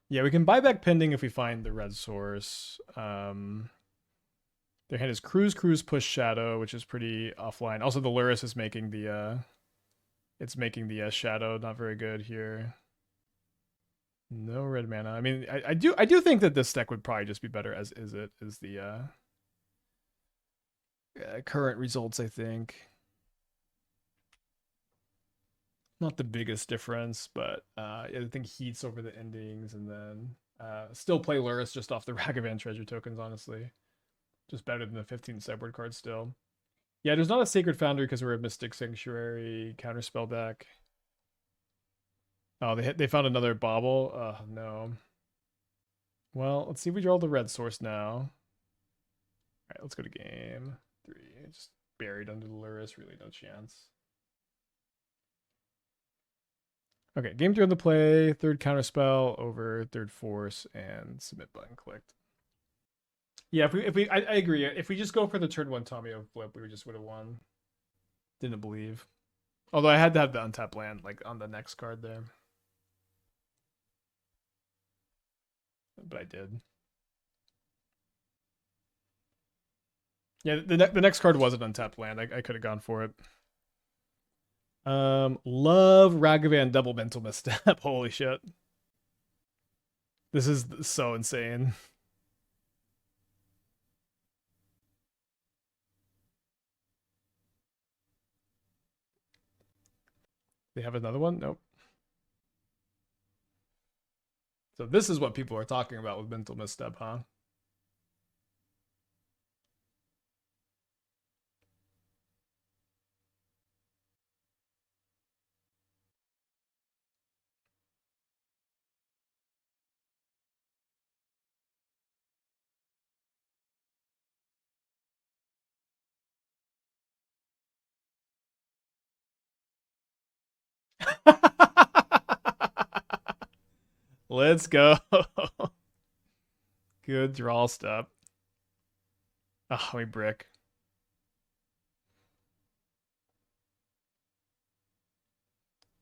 Yeah, we can buy back Pending if we find the red source. Their hand is Cruise, Push, Shadow, which is pretty offline. Also, the Lurrus is making the Shadow not very good here. No red mana. I mean, I do think that this deck would probably just be better as is the current results, I think. Not the biggest difference, but I think Heat's over the endings, and then still play Lurrus just off the Ragavan treasure tokens, honestly. Just better than the 15 sideboard cards still. Yeah, there's not a Sacred Foundry because we're a Mystic Sanctuary counterspell deck. Oh, they found another Bauble. Oh no. Well, let's see if we draw the red source now. All right, let's go to game 3. Just buried under the Lurrus. Really no chance. Okay, game 3 on the play. Third counterspell over third force and submit button clicked. Yeah, I agree. If we just go for the turn 1 Tamiyo flip, we just would have won. Didn't believe. Although I had to have the untap land like on the next card there. But I did. Yeah, the next card was an untapped land. I could have gone for it. Love Ragavan double mental misstep. Holy shit. This is so insane. They have another one? Nope. So this is what people are talking about with mental misstep, huh? Let's go. Good draw step. Oh, we brick.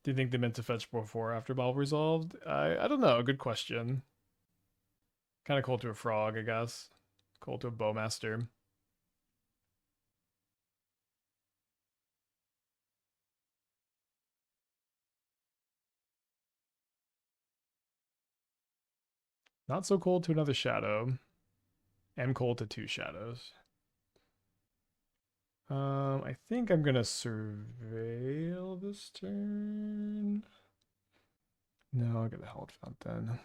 Do you think they meant to fetch before or after Bauble resolved? I don't know. Good question. Kind of cold to a frog, I guess. Cold to a bowmaster. Not so cold to another shadow. And cold to 2 shadows. I think I'm gonna surveil this turn. No, I'll get the Hallowed Fountain.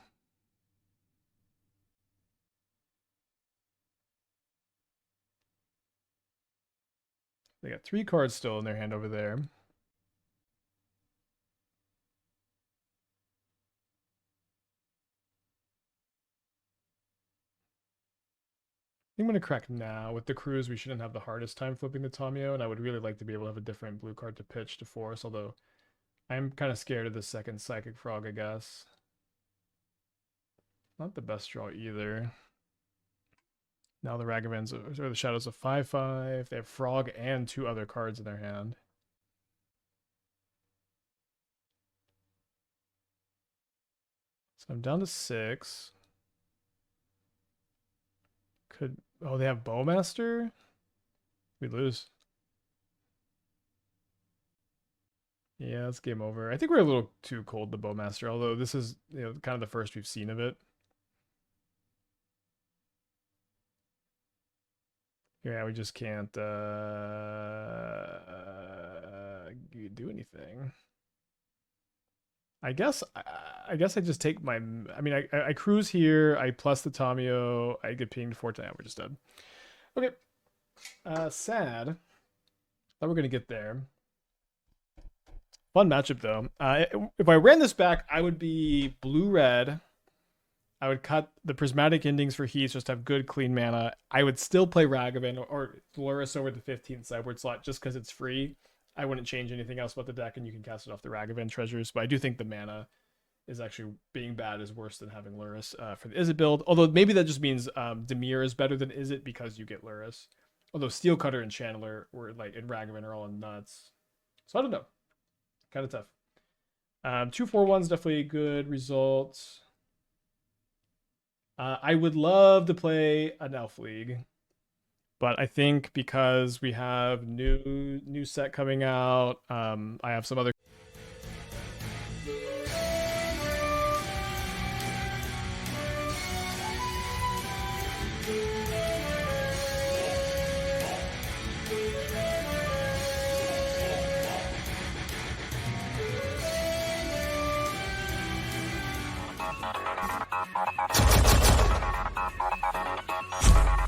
They got 3 cards still in their hand over there. I'm going to crack now. With the cruise, we shouldn't have the hardest time flipping the Tamiyo, and I would really like to be able to have a different blue card to pitch to force, although I'm kind of scared of the second Psychic Frog, I guess. Not the best draw either. Now the Ragavans or the Shadows of 5/5. They have Frog and 2 other cards in their hand. So I'm down to 6. Oh, they have Bowmaster? We lose. Yeah, it's game over. I think we're a little too cold to Bowmaster, although this is kind of the first we've seen of it. Yeah, we just can't do anything. I guess I just take my. I mean, I cruise here. I plus the Tamiyo. I get pinged 4 times. We're just dead. Okay. Sad. Thought we're gonna get there. Fun matchup though. If I ran this back, I would be blue-red. I would cut the prismatic endings for Heat, just have good clean mana. I would still play Ragavan or Lurrus over the 15th sideboard slot just because it's free. I wouldn't change anything else about the deck, and you can cast it off the Ragavan treasures. But I do think the mana is actually being bad is worse than having Lurrus for the Izzet build. Although maybe that just means Dimir is better than Izzet because you get Lurrus. Although Steel Cutter and Channeler were like in Ragavan are all nuts. So I don't know. Kind of tough. 2/4/1's definitely a good result. I would love to play an Elf League, but I think because we have new set coming out, I have some other